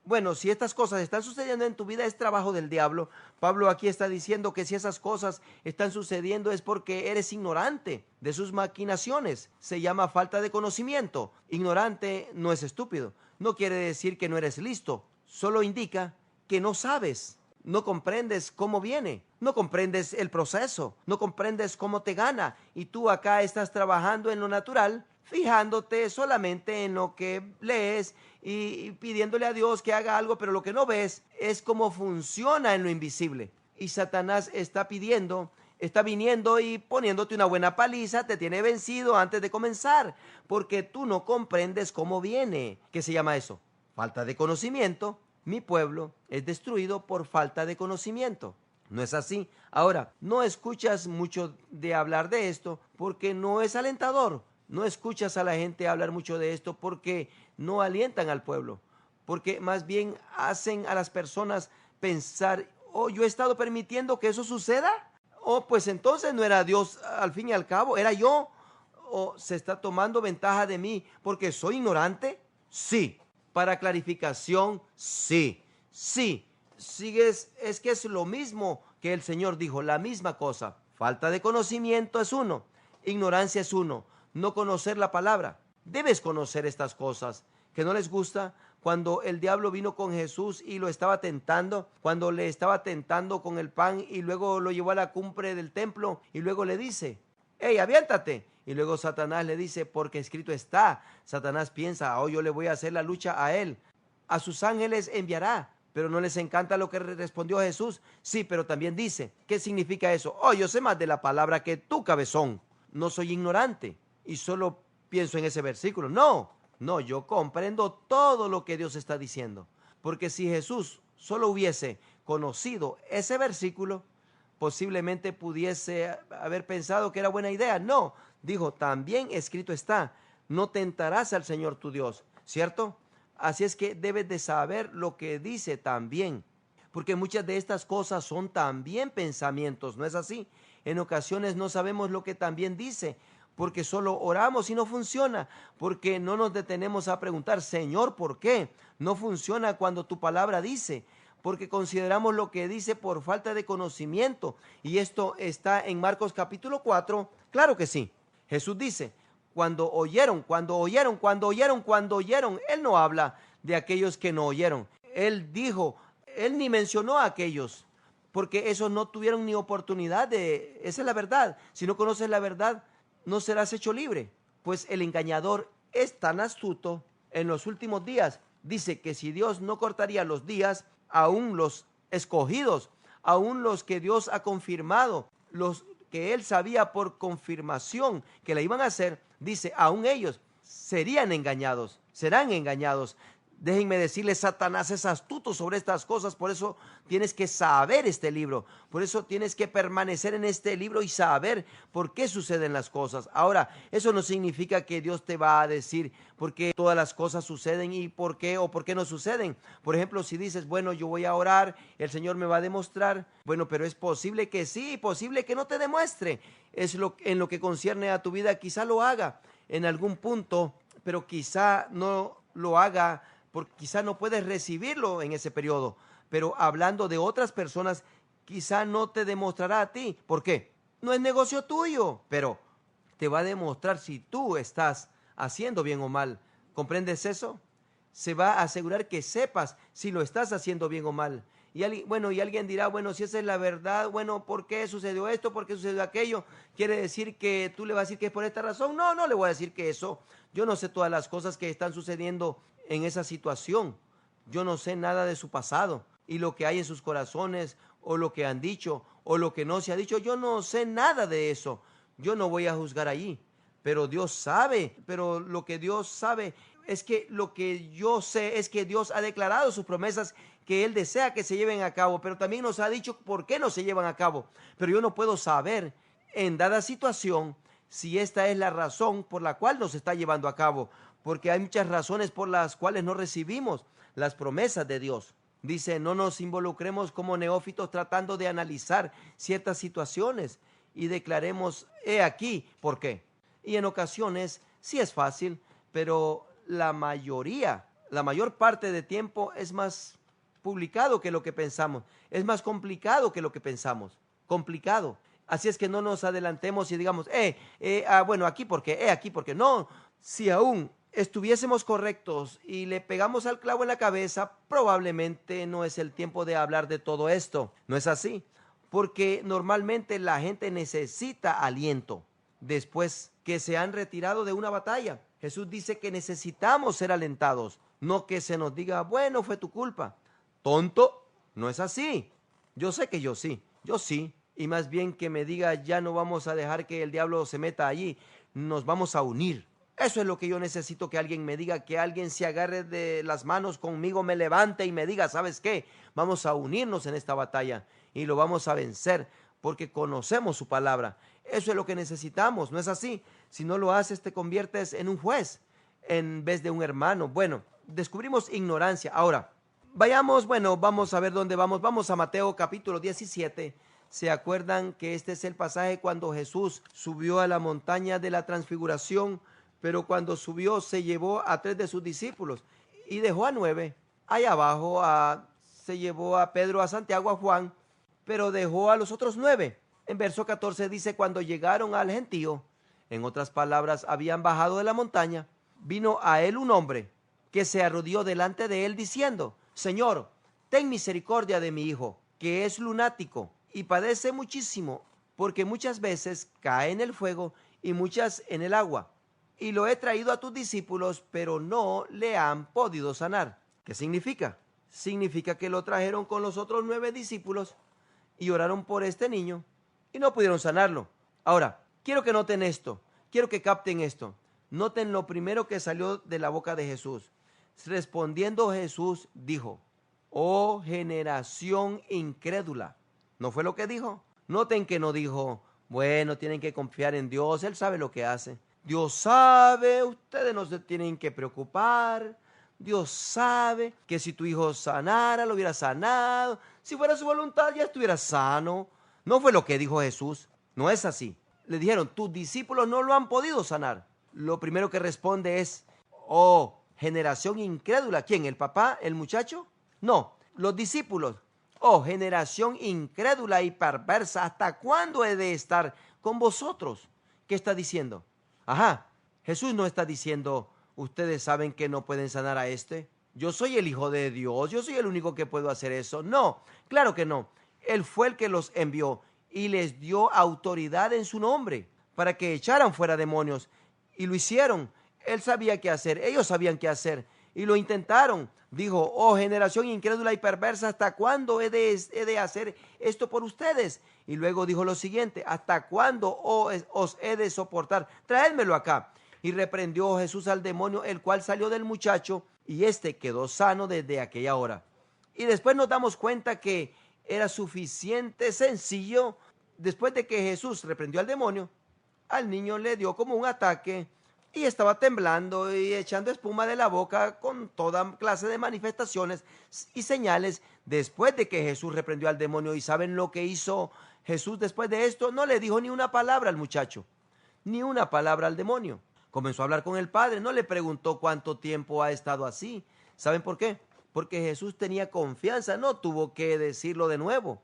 Speaker 1: Bueno, si estas cosas están sucediendo en tu vida, es trabajo del diablo. Pablo aquí está diciendo que si esas cosas están sucediendo es porque eres ignorante de sus maquinaciones. Se llama falta de conocimiento. Ignorante no es estúpido. No quiere decir que no eres listo. Solo indica que no sabes. No comprendes cómo viene. No comprendes el proceso. No comprendes cómo te gana. Y tú acá estás trabajando en lo natural, fijándote solamente en lo que lees y pidiéndole a Dios que haga algo, pero lo que no ves es cómo funciona en lo invisible. Y Satanás está viniendo y poniéndote una buena paliza, te tiene vencido antes de comenzar, porque tú no comprendes cómo viene. ¿Qué se llama eso? Falta de conocimiento. Mi pueblo es destruido por falta de conocimiento. ¿No es así? Ahora, no escuchas mucho de hablar de esto porque no es alentador. No escuchas a la gente hablar mucho de esto porque no alientan al pueblo, porque más bien hacen a las personas pensar, oh, yo he estado permitiendo que eso suceda, oh, pues entonces no era Dios al fin y al cabo, era yo, o se está tomando ventaja de mí porque soy ignorante. Sí, para clarificación, sí, sigues, es que es lo mismo que el Señor dijo, la misma cosa. Falta de conocimiento es uno, ignorancia es uno. No conocer la palabra. Debes conocer estas cosas. ¿Que no les gusta? Cuando el diablo vino con Jesús y lo estaba tentando, cuando le estaba tentando con el pan y luego lo llevó a la cumbre del templo y luego le dice, hey, aviéntate. Y luego Satanás le dice, porque escrito está. Satanás piensa, oh, yo le voy a hacer la lucha a él. A sus ángeles enviará. Pero no les encanta lo que respondió Jesús. Sí, pero también dice, ¿qué significa eso? Oh, yo sé más de la palabra que tú, cabezón. No soy ignorante. Y solo pienso en ese versículo. No, yo comprendo todo lo que Dios está diciendo. Porque si Jesús solo hubiese conocido ese versículo, posiblemente pudiese haber pensado que era buena idea. No, dijo, también escrito está, no tentarás al Señor tu Dios, ¿cierto? Así es que debes de saber lo que dice también. Porque muchas de estas cosas son también pensamientos, ¿no es así? En ocasiones no sabemos lo que también dice, porque solo oramos y no funciona, porque no nos detenemos a preguntar, Señor, ¿por qué? No funciona cuando tu palabra dice, porque consideramos lo que dice por falta de conocimiento. Y esto está en Marcos capítulo 4, claro que sí. Jesús dice, cuando oyeron. Él no habla de aquellos que no oyeron. Él dijo, él ni mencionó a aquellos, porque esos no tuvieron ni oportunidad de, esa es la verdad. Si no conoces la verdad, no serás hecho libre, pues el engañador es tan astuto. En los últimos días dice que si Dios no cortaría los días, aún los escogidos, aún los que Dios ha confirmado, los que él sabía por confirmación que la iban a hacer, dice, aún ellos serán engañados. Déjenme decirles, Satanás es astuto sobre estas cosas, por eso tienes que saber este libro, por eso tienes que permanecer en este libro y saber por qué suceden las cosas. Ahora, eso no significa que Dios te va a decir por qué todas las cosas suceden y por qué o por qué no suceden. Por ejemplo, si dices, bueno, yo voy a orar, el Señor me va a demostrar, bueno, pero es posible que sí, posible que no te demuestre. En lo que concierne a tu vida, quizá lo haga en algún punto, pero quizá no lo haga, porque quizá no puedes recibirlo en ese periodo, pero hablando de otras personas, quizá no te demostrará a ti. ¿Por qué? No es negocio tuyo, pero te va a demostrar si tú estás haciendo bien o mal. ¿Comprendes eso? Se va a asegurar que sepas si lo estás haciendo bien o mal. Y alguien dirá, bueno, si esa es la verdad, bueno, ¿por qué sucedió esto? ¿Por qué sucedió aquello? ¿Quiere decir que tú le vas a decir que es por esta razón? No le voy a decir que eso. Yo no sé todas las cosas que están sucediendo en esa situación. Yo no sé nada de su pasado y lo que hay en sus corazones o lo que han dicho o lo que no se ha dicho. Yo no sé nada de eso. Yo no voy a juzgar allí. Pero Dios sabe, pero lo que Dios sabe es que lo que yo sé es que Dios ha declarado sus promesas que Él desea que se lleven a cabo, pero también nos ha dicho por qué no se llevan a cabo. Pero yo no puedo saber en dada situación si esta es la razón por la cual nos está llevando a cabo, porque hay muchas razones por las cuales no recibimos las promesas de Dios. Dice, no nos involucremos como neófitos tratando de analizar ciertas situaciones y declaremos, he aquí, ¿por qué? Y en ocasiones sí es fácil, pero la mayor parte de tiempo es más publicado que lo que pensamos. Es más complicado que lo que pensamos. Complicado. Así es que no nos adelantemos y digamos, bueno, aquí porque no. Si aún estuviésemos correctos y le pegamos al clavo en la cabeza, probablemente no es el tiempo de hablar de todo esto. No es así, porque normalmente la gente necesita aliento después que se han retirado de una batalla. Jesús dice que necesitamos ser alentados, no que se nos diga, bueno, fue tu culpa. Tonto, no es así. Yo sé que yo sí, y más bien que me diga, ya no vamos a dejar que el diablo se meta allí, nos vamos a unir. Eso es lo que yo necesito, que alguien me diga, que alguien se agarre de las manos conmigo, me levante y me diga, ¿sabes qué? Vamos a unirnos en esta batalla y lo vamos a vencer porque conocemos su palabra. Eso es lo que necesitamos, ¿no es así? Si no lo haces, te conviertes en un juez en vez de un hermano. Bueno, descubrimos ignorancia. Ahora, vamos a ver dónde vamos. Vamos a Mateo capítulo 17. ¿Se acuerdan que este es el pasaje cuando Jesús subió a la montaña de la transfiguración? Pero cuando subió se llevó a 3 de sus discípulos y dejó a 9. Allá abajo se llevó a Pedro, a Santiago, a Juan, pero dejó a los otros 9. En verso 14 dice, cuando llegaron al gentío, en otras palabras, habían bajado de la montaña, vino a él un hombre que se arrodilló delante de él diciendo, Señor, ten misericordia de mi hijo, que es lunático y padece muchísimo, porque muchas veces cae en el fuego y muchas en el agua. Y lo he traído a tus discípulos, pero no le han podido sanar. ¿Qué significa? Significa que lo trajeron con los otros 9 discípulos y oraron por este niño y no pudieron sanarlo. Ahora, quiero que noten esto, quiero que capten esto. Noten lo primero que salió de la boca de Jesús. Respondiendo Jesús dijo, oh generación incrédula. ¿No fue lo que dijo? Noten que no dijo, bueno, tienen que confiar en Dios, Él sabe lo que hace. Dios sabe, ustedes no se tienen que preocupar. Dios sabe que si tu hijo sanara, lo hubiera sanado. Si fuera su voluntad, ya estuviera sano. No fue lo que dijo Jesús. No es así. Le dijeron, tus discípulos no lo han podido sanar. Lo primero que responde es, oh, generación incrédula. ¿Quién? ¿El papá? ¿El muchacho? No, los discípulos. Oh, generación incrédula y perversa. ¿Hasta cuándo he de estar con vosotros? ¿Qué está diciendo? Jesús no está diciendo, ustedes saben que no pueden sanar a este. Yo soy el Hijo de Dios, yo soy el único que puedo hacer eso. No, claro que no. Él fue el que los envió y les dio autoridad en su nombre para que echaran fuera demonios. Y lo hicieron. Él sabía qué hacer, ellos sabían qué hacer y lo intentaron. Dijo, oh generación incrédula y perversa, ¿hasta cuándo he de hacer esto por ustedes? Y luego dijo lo siguiente, ¿hasta cuándo os he de soportar? Traédmelo acá. Y reprendió Jesús al demonio, el cual salió del muchacho, y éste quedó sano desde aquella hora. Y después nos damos cuenta que era suficiente sencillo. Después de que Jesús reprendió al demonio, al niño le dio como un ataque y estaba temblando y echando espuma de la boca con toda clase de manifestaciones y señales. Después de que Jesús reprendió al demonio, ¿y saben lo que hizo Jesús después de esto? No le dijo ni una palabra al muchacho, ni una palabra al demonio. Comenzó a hablar con el Padre, no le preguntó cuánto tiempo ha estado así. ¿Saben por qué? Porque Jesús tenía confianza, no tuvo que decirlo de nuevo.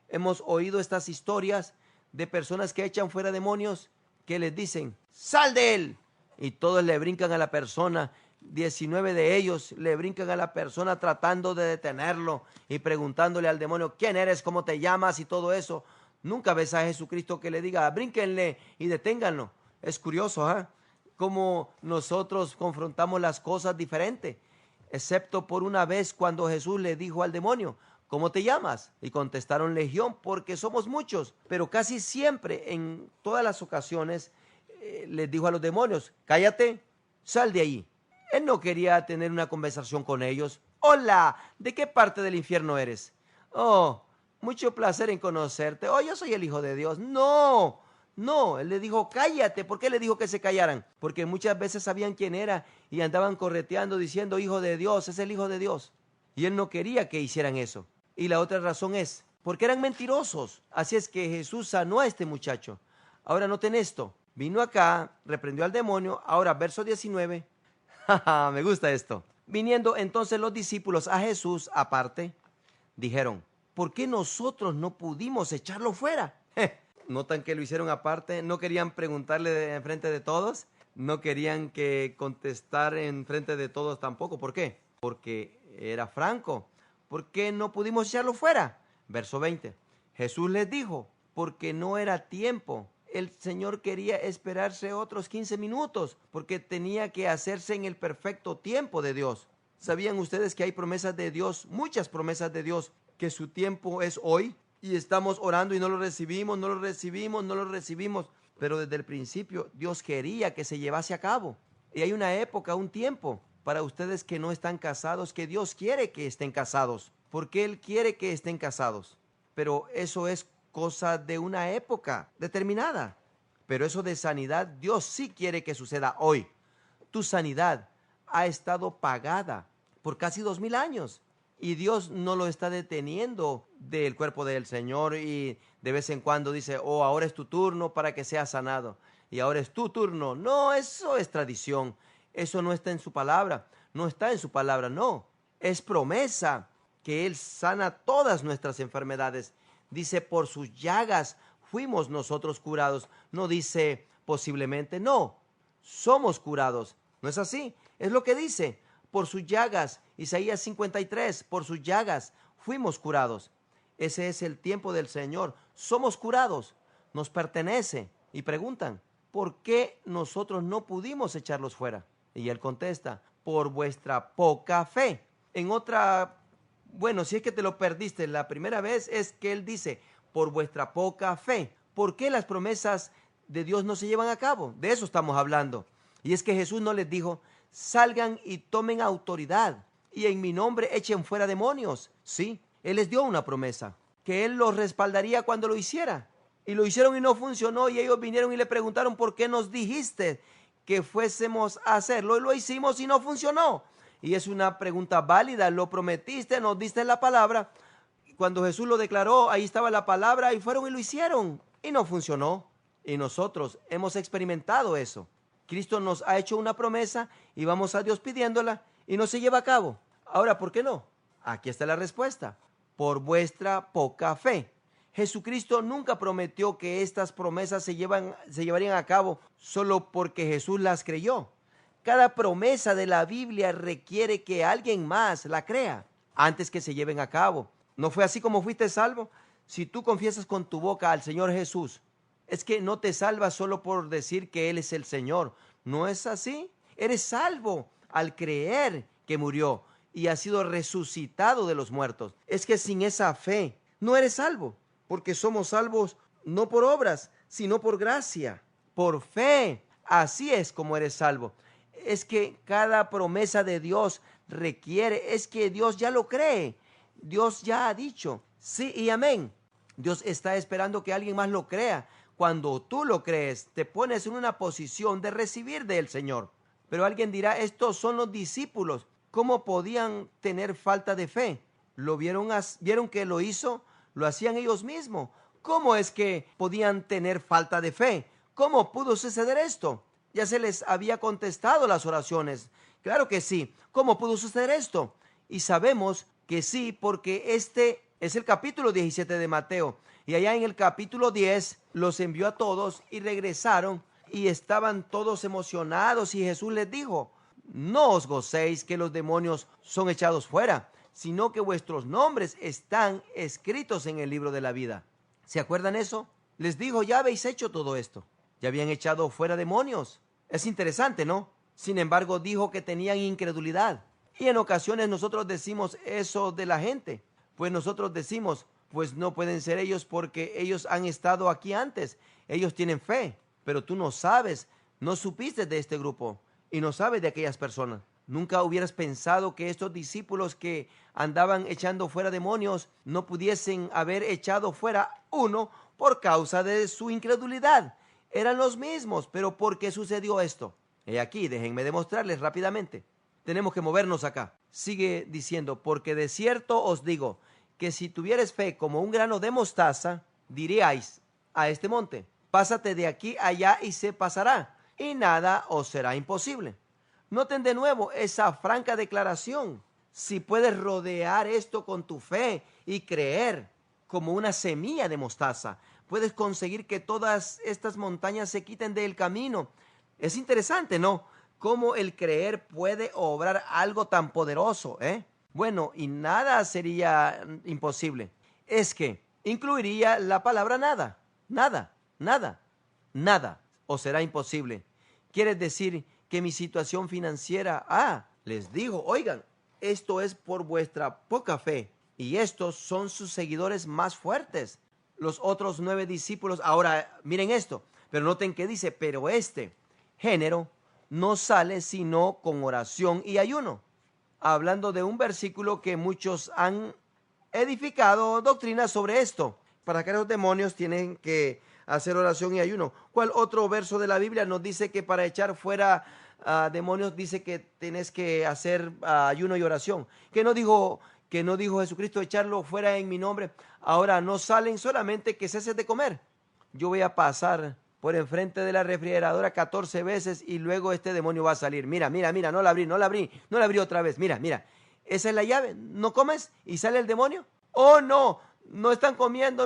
Speaker 1: Hemos oído estas historias de personas que echan fuera demonios, que les dicen, ¡sal de él! Y todos le brincan a la persona. 19 de ellos le brincan a la persona tratando de detenerlo y preguntándole al demonio, ¿quién eres? ¿Cómo te llamas? Y todo eso. Nunca ves a Jesucristo que le diga, brínquenle y deténganlo. Es curioso, cómo nosotros confrontamos las cosas diferente, excepto por una vez cuando Jesús le dijo al demonio, ¿cómo te llamas? Y contestaron legión, porque somos muchos. Pero casi siempre, en todas las ocasiones, les dijo a los demonios, cállate, sal de ahí. Él no quería tener una conversación con ellos. Hola, ¿de qué parte del infierno eres? Oh, mucho placer en conocerte. Oh, yo soy el Hijo de Dios. No, él le dijo, cállate. ¿Por qué le dijo que se callaran? Porque muchas veces sabían quién era y andaban correteando diciendo, Hijo de Dios, es el Hijo de Dios. Y él no quería que hicieran eso. Y la otra razón es, porque eran mentirosos. Así es que Jesús sanó a este muchacho. Ahora noten esto. Vino acá, reprendió al demonio. Ahora, verso 19. Me gusta esto. Viniendo entonces los discípulos a Jesús aparte, dijeron, ¿por qué nosotros no pudimos echarlo fuera? ¿Notan que lo hicieron aparte? ¿No querían preguntarle en frente de todos? ¿No querían que contestar en frente de todos tampoco? ¿Por qué? Porque era franco. ¿Por qué no pudimos echarlo fuera? Verso 20. Jesús les dijo, porque no era tiempo. El Señor quería esperarse otros 15 minutos, porque tenía que hacerse en el perfecto tiempo de Dios. ¿Sabían ustedes que hay promesas de Dios, muchas promesas de Dios, que su tiempo es hoy? Y estamos orando y no lo recibimos, no lo recibimos, no lo recibimos. Pero desde el principio Dios quería que se llevase a cabo. Y hay una época, un tiempo para ustedes que no están casados, que Dios quiere que estén casados, porque Él quiere que estén casados. Pero eso es cosa de una época determinada. Pero eso de sanidad, Dios sí quiere que suceda hoy. Tu sanidad ha estado pagada por casi 2000 años. Y Dios no lo está deteniendo del cuerpo del Señor y de vez en cuando dice, oh, ahora es tu turno para que seas sanado. Y ahora es tu turno. No, eso es tradición. Eso no está en su palabra. No está en su palabra, no. Es promesa que Él sana todas nuestras enfermedades. Dice, por sus llagas fuimos nosotros curados. No dice posiblemente, no. Somos curados. ¿No es así? Es lo que dice. Por sus llagas, Isaías 53, por sus llagas fuimos curados. Ese es el tiempo del Señor. Somos curados, nos pertenece. Y preguntan, ¿por qué nosotros no pudimos echarlos fuera? Y Él contesta, por vuestra poca fe. En otra, bueno, si es que te lo perdiste la primera vez, es que Él dice, por vuestra poca fe. ¿Por qué las promesas de Dios no se llevan a cabo? De eso estamos hablando. Y es que Jesús no les dijo, salgan y tomen autoridad y en mi nombre echen fuera demonios. Sí, Él les dio una promesa, que Él los respaldaría cuando lo hiciera. Y lo hicieron y no funcionó y ellos vinieron y le preguntaron, ¿por qué nos dijiste que fuésemos a hacerlo? Y lo hicimos y no funcionó. Y es una pregunta válida, lo prometiste, nos diste la palabra. Cuando Jesús lo declaró, ahí estaba la palabra y fueron y lo hicieron y no funcionó. Y nosotros hemos experimentado eso. Cristo nos ha hecho una promesa y vamos a Dios pidiéndola y no se lleva a cabo. Ahora, ¿por qué no? Aquí está la respuesta. Por vuestra poca fe. Jesucristo nunca prometió que estas promesas se llevarían a cabo solo porque Jesús las creyó. Cada promesa de la Biblia requiere que alguien más la crea antes que se lleven a cabo. ¿No fue así como fuiste salvo? Si tú confiesas con tu boca al Señor Jesús, es que no te salvas solo por decir que Él es el Señor. ¿No es así? Eres salvo al creer que murió y ha sido resucitado de los muertos. Es que sin esa fe no eres salvo, porque somos salvos no por obras, sino por gracia, por fe. Así es como eres salvo. Es que cada promesa de Dios requiere, es que Dios ya lo cree. Dios ya ha dicho sí y amén. Dios está esperando que alguien más lo crea. Cuando tú lo crees, te pones en una posición de recibir del Señor. Pero alguien dirá, estos son los discípulos. ¿Cómo podían tener falta de fe? ¿Vieron que lo hizo? Lo hacían ellos mismos. ¿Cómo es que podían tener falta de fe? ¿Cómo pudo suceder esto? Ya se les había contestado las oraciones. Claro que sí. ¿Cómo pudo suceder esto? Y sabemos que sí, porque este es el capítulo 17 de Mateo. Y allá en el capítulo 10 los envió a todos y regresaron y estaban todos emocionados y Jesús les dijo, no os gocéis que los demonios son echados fuera, sino que vuestros nombres están escritos en el libro de la vida. ¿Se acuerdan eso? Les dijo, ya habéis hecho todo esto. Ya habían echado fuera demonios. Es interesante, ¿no? Sin embargo, dijo que tenían incredulidad. Y en ocasiones nosotros decimos eso de la gente. Pues nosotros decimos, pues no pueden ser ellos porque ellos han estado aquí antes. Ellos tienen fe, pero tú no sabes, no supiste de este grupo y no sabes de aquellas personas. Nunca hubieras pensado que estos discípulos que andaban echando fuera demonios no pudiesen haber echado fuera uno por causa de su incredulidad. Eran los mismos, pero ¿por qué sucedió esto? He aquí, déjenme demostrarles rápidamente. Tenemos que movernos acá. Sigue diciendo, porque de cierto os digo, que si tuvieres fe como un grano de mostaza, diríais a este monte, pásate de aquí allá y se pasará, y nada os será imposible. Noten de nuevo esa franca declaración. Si puedes rodear esto con tu fe y creer como una semilla de mostaza, puedes conseguir que todas estas montañas se quiten del camino. Es interesante, ¿no? Cómo el creer puede obrar algo tan poderoso, ¿eh? Bueno, y nada sería imposible. Es que incluiría la palabra nada, nada, nada, nada, o será imposible. Quiere decir que mi situación financiera, les digo, oigan, esto es por vuestra poca fe, y estos son sus seguidores más fuertes. Los otros 9 discípulos, ahora miren esto, pero noten que dice, pero este género no sale sino con oración y ayuno. Hablando de un versículo que muchos han edificado doctrinas sobre esto. Para que los demonios tienen que hacer oración y ayuno. ¿Cuál otro verso de la Biblia nos dice que para echar fuera demonios dice que tienes que hacer ayuno y oración? Que no dijo Jesucristo echarlo fuera en mi nombre. Ahora no salen solamente que ceses de comer. Yo voy a pasar por enfrente de la refrigeradora 14 veces y luego este demonio va a salir. Mira, no la abrí otra vez. Mira, esa es la llave. ¿No comes y sale el demonio? Oh, no están comiendo,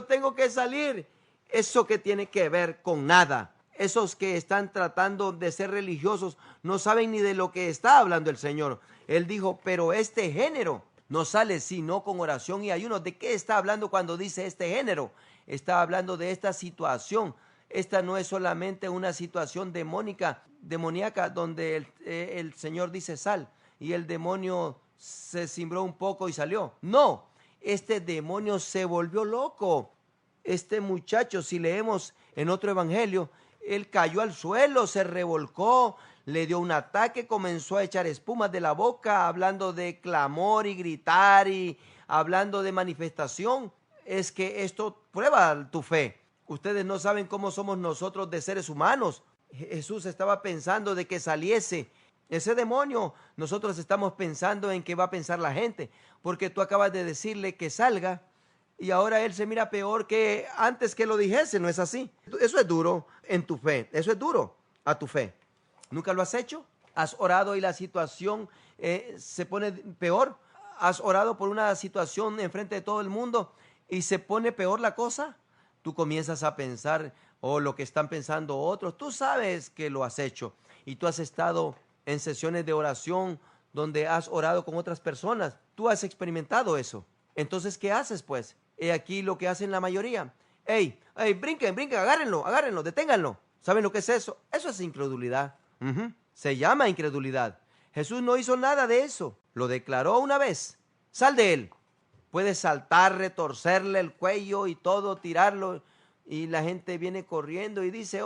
Speaker 1: tengo que salir. Eso que tiene que ver con nada. Esos que están tratando de ser religiosos no saben ni de lo que está hablando el Señor. Él dijo, pero este género no sale sino con oración y ayuno. ¿De qué está hablando cuando dice este género? Está hablando de esta situación. Esta no es solamente una situación demoníaca donde el Señor dice sal y el demonio se cimbró un poco y salió. No, este demonio se volvió loco. Este muchacho, si leemos en otro evangelio, él cayó al suelo, se revolcó, le dio un ataque, comenzó a echar espumas de la boca, hablando de clamor y gritar y hablando de manifestación. Es que esto prueba tu fe. Ustedes no saben cómo somos nosotros de seres humanos. Jesús estaba pensando de que saliese ese demonio. Nosotros estamos pensando en qué va a pensar la gente, porque tú acabas de decirle que salga y ahora él se mira peor que antes que lo dijese. ¿No es así? Eso es duro en tu fe. Eso es duro a tu fe. ¿Nunca lo has hecho? ¿Has orado y la situación se pone peor? ¿Has orado por una situación enfrente de todo el mundo y se pone peor la cosa? Tú comienzas a pensar, lo que están pensando otros. Tú sabes que lo has hecho y tú has estado en sesiones de oración donde has orado con otras personas. Tú has experimentado eso. Entonces, ¿qué haces pues? He aquí lo que hacen la mayoría. ¡Ey, brinquen, agárrenlo, deténganlo! ¿Saben lo que es eso? Eso es incredulidad. Se llama incredulidad. Jesús no hizo nada de eso. Lo declaró una vez. Sal de él. Puedes saltar, retorcerle el cuello y todo, tirarlo. Y la gente viene corriendo y dice,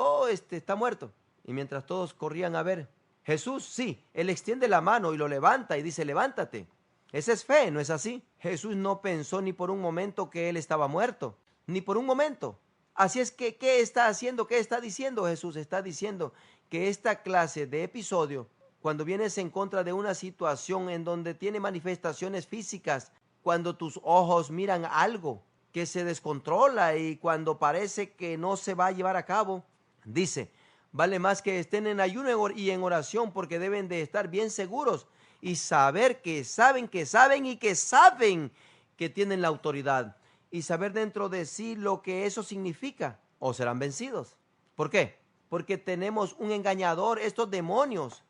Speaker 1: está muerto. Y mientras todos corrían a ver, Jesús, sí, él extiende la mano y lo levanta y dice, levántate. Esa es fe, ¿no es así? Jesús no pensó ni por un momento que él estaba muerto. Ni por un momento. Así es que, ¿qué está haciendo? ¿Qué está diciendo Jesús? Está diciendo que esta clase de episodio, cuando vienes en contra de una situación en donde tiene manifestaciones físicas, cuando tus ojos miran algo que se descontrola y cuando parece que no se va a llevar a cabo, dice, vale más que estén en ayuno y en oración, porque deben de estar bien seguros y saber que saben que tienen la autoridad y saber dentro de sí lo que eso significa, o serán vencidos. ¿Por qué? Porque tenemos un engañador. Estos demonios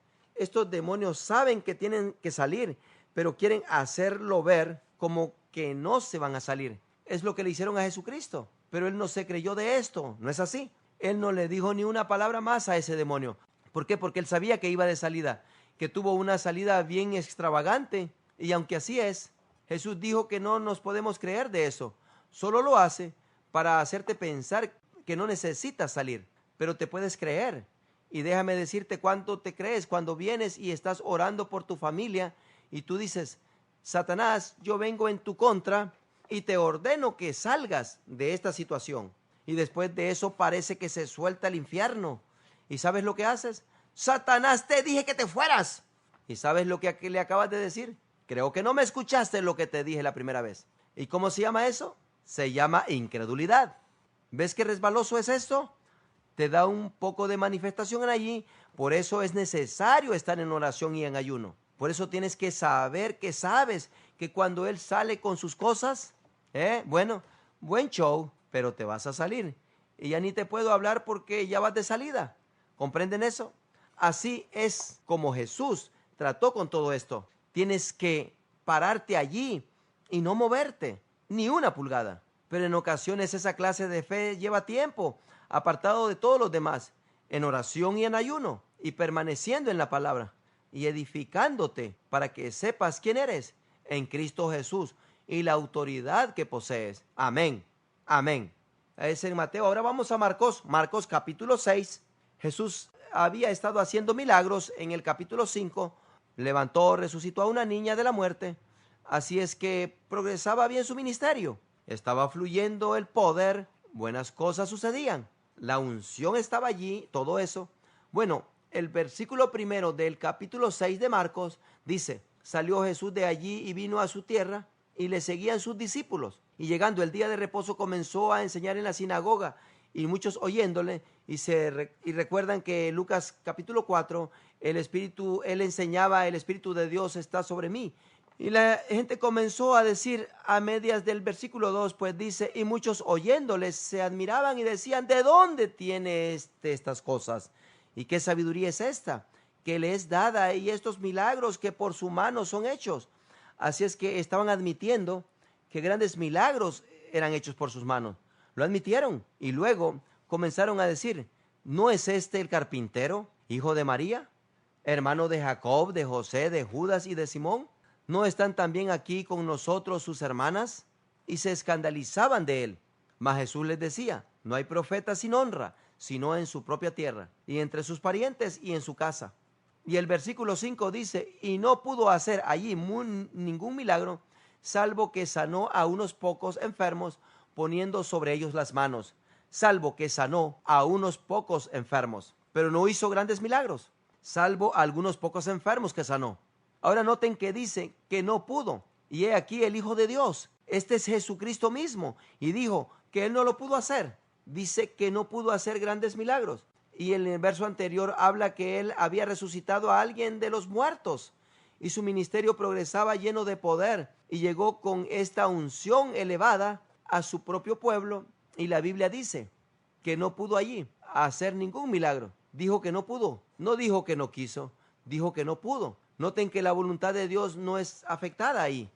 Speaker 1: saben que tienen que salir, pero quieren hacerlo ver como que no se van a salir. Es lo que le hicieron a Jesucristo, pero él no se creyó de esto. ¿No es así? Él no le dijo ni una palabra más a ese demonio. ¿Por qué? Porque él sabía que iba de salida, que tuvo una salida bien extravagante. Y aunque así es, Jesús dijo que no nos podemos creer de eso. Solo lo hace para hacerte pensar que no necesitas salir, pero te puedes creer. Y déjame decirte cuánto te crees cuando vienes y estás orando por tu familia y tú dices, Satanás, yo vengo en tu contra y te ordeno que salgas de esta situación. Y después de eso parece que se suelta el infierno. ¿Y sabes lo que haces? Satanás, te dije que te fueras. ¿Y sabes lo que le acabas de decir? Creo que no me escuchaste lo que te dije la primera vez. ¿Y cómo se llama eso? Se llama incredulidad. ¿Ves qué resbaloso es esto? te da un poco de manifestación allí. Por eso es necesario estar en oración y en ayuno. Por eso tienes que saber que sabes que cuando Él sale con sus cosas, bueno, buen show, pero te vas a salir. Y ya ni te puedo hablar porque ya vas de salida. ¿Comprenden eso? Así es como Jesús trató con todo esto. Tienes que pararte allí y no moverte, ni una pulgada. Pero en ocasiones esa clase de fe lleva tiempo, apartado de todos los demás, en oración y en ayuno, y permaneciendo en la palabra, y edificándote para que sepas quién eres en Cristo Jesús y la autoridad que posees. Amén. Amén. Es en Mateo. Ahora vamos a Marcos. Marcos capítulo 6. Jesús había estado haciendo milagros. En el capítulo 5 levantó, resucitó a una niña de la muerte. Así es que progresaba bien su ministerio. Estaba fluyendo el poder. Buenas cosas sucedían. La unción estaba allí, todo eso. Bueno, el versículo primero del capítulo 6 de Marcos dice: salió Jesús de allí y vino a su tierra, y le seguían sus discípulos. Y llegando el día de reposo comenzó a enseñar en la sinagoga, y muchos oyéndole. Y recuerdan que Lucas capítulo 4, él enseñaba: el Espíritu de Dios está sobre mí. Y la gente comenzó a decir a medias del versículo 2, pues dice: y muchos oyéndoles se admiraban y decían: ¿de dónde tiene estas cosas? ¿Y qué sabiduría es esta que le es dada, y estos milagros que por su mano son hechos? Así es que estaban admitiendo que grandes milagros eran hechos por sus manos. Lo admitieron y luego comenzaron a decir: ¿no es este el carpintero, hijo de María, hermano de Jacob, de José, de Judas y de Simón? ¿No están también aquí con nosotros sus hermanas? Y se escandalizaban de él. Mas Jesús les decía: no hay profeta sin honra, sino en su propia tierra, y entre sus parientes y en su casa. Y el versículo 5 dice: y no pudo hacer allí ningún milagro, salvo que sanó a unos pocos enfermos, poniendo sobre ellos las manos. Salvo que sanó a unos pocos enfermos, pero no hizo grandes milagros, salvo a algunos pocos enfermos que sanó. Ahora noten que dice que no pudo. Y he aquí el Hijo de Dios. Este es Jesucristo mismo. Y dijo que él no lo pudo hacer. Dice que no pudo hacer grandes milagros. Y en el verso anterior habla que él había resucitado a alguien de los muertos. Y su ministerio progresaba lleno de poder. Y llegó con esta unción elevada a su propio pueblo. Y la Biblia dice que no pudo allí hacer ningún milagro. Dijo que no pudo. No dijo que no quiso. Dijo que no pudo. Noten que la voluntad de Dios no es afectada ahí,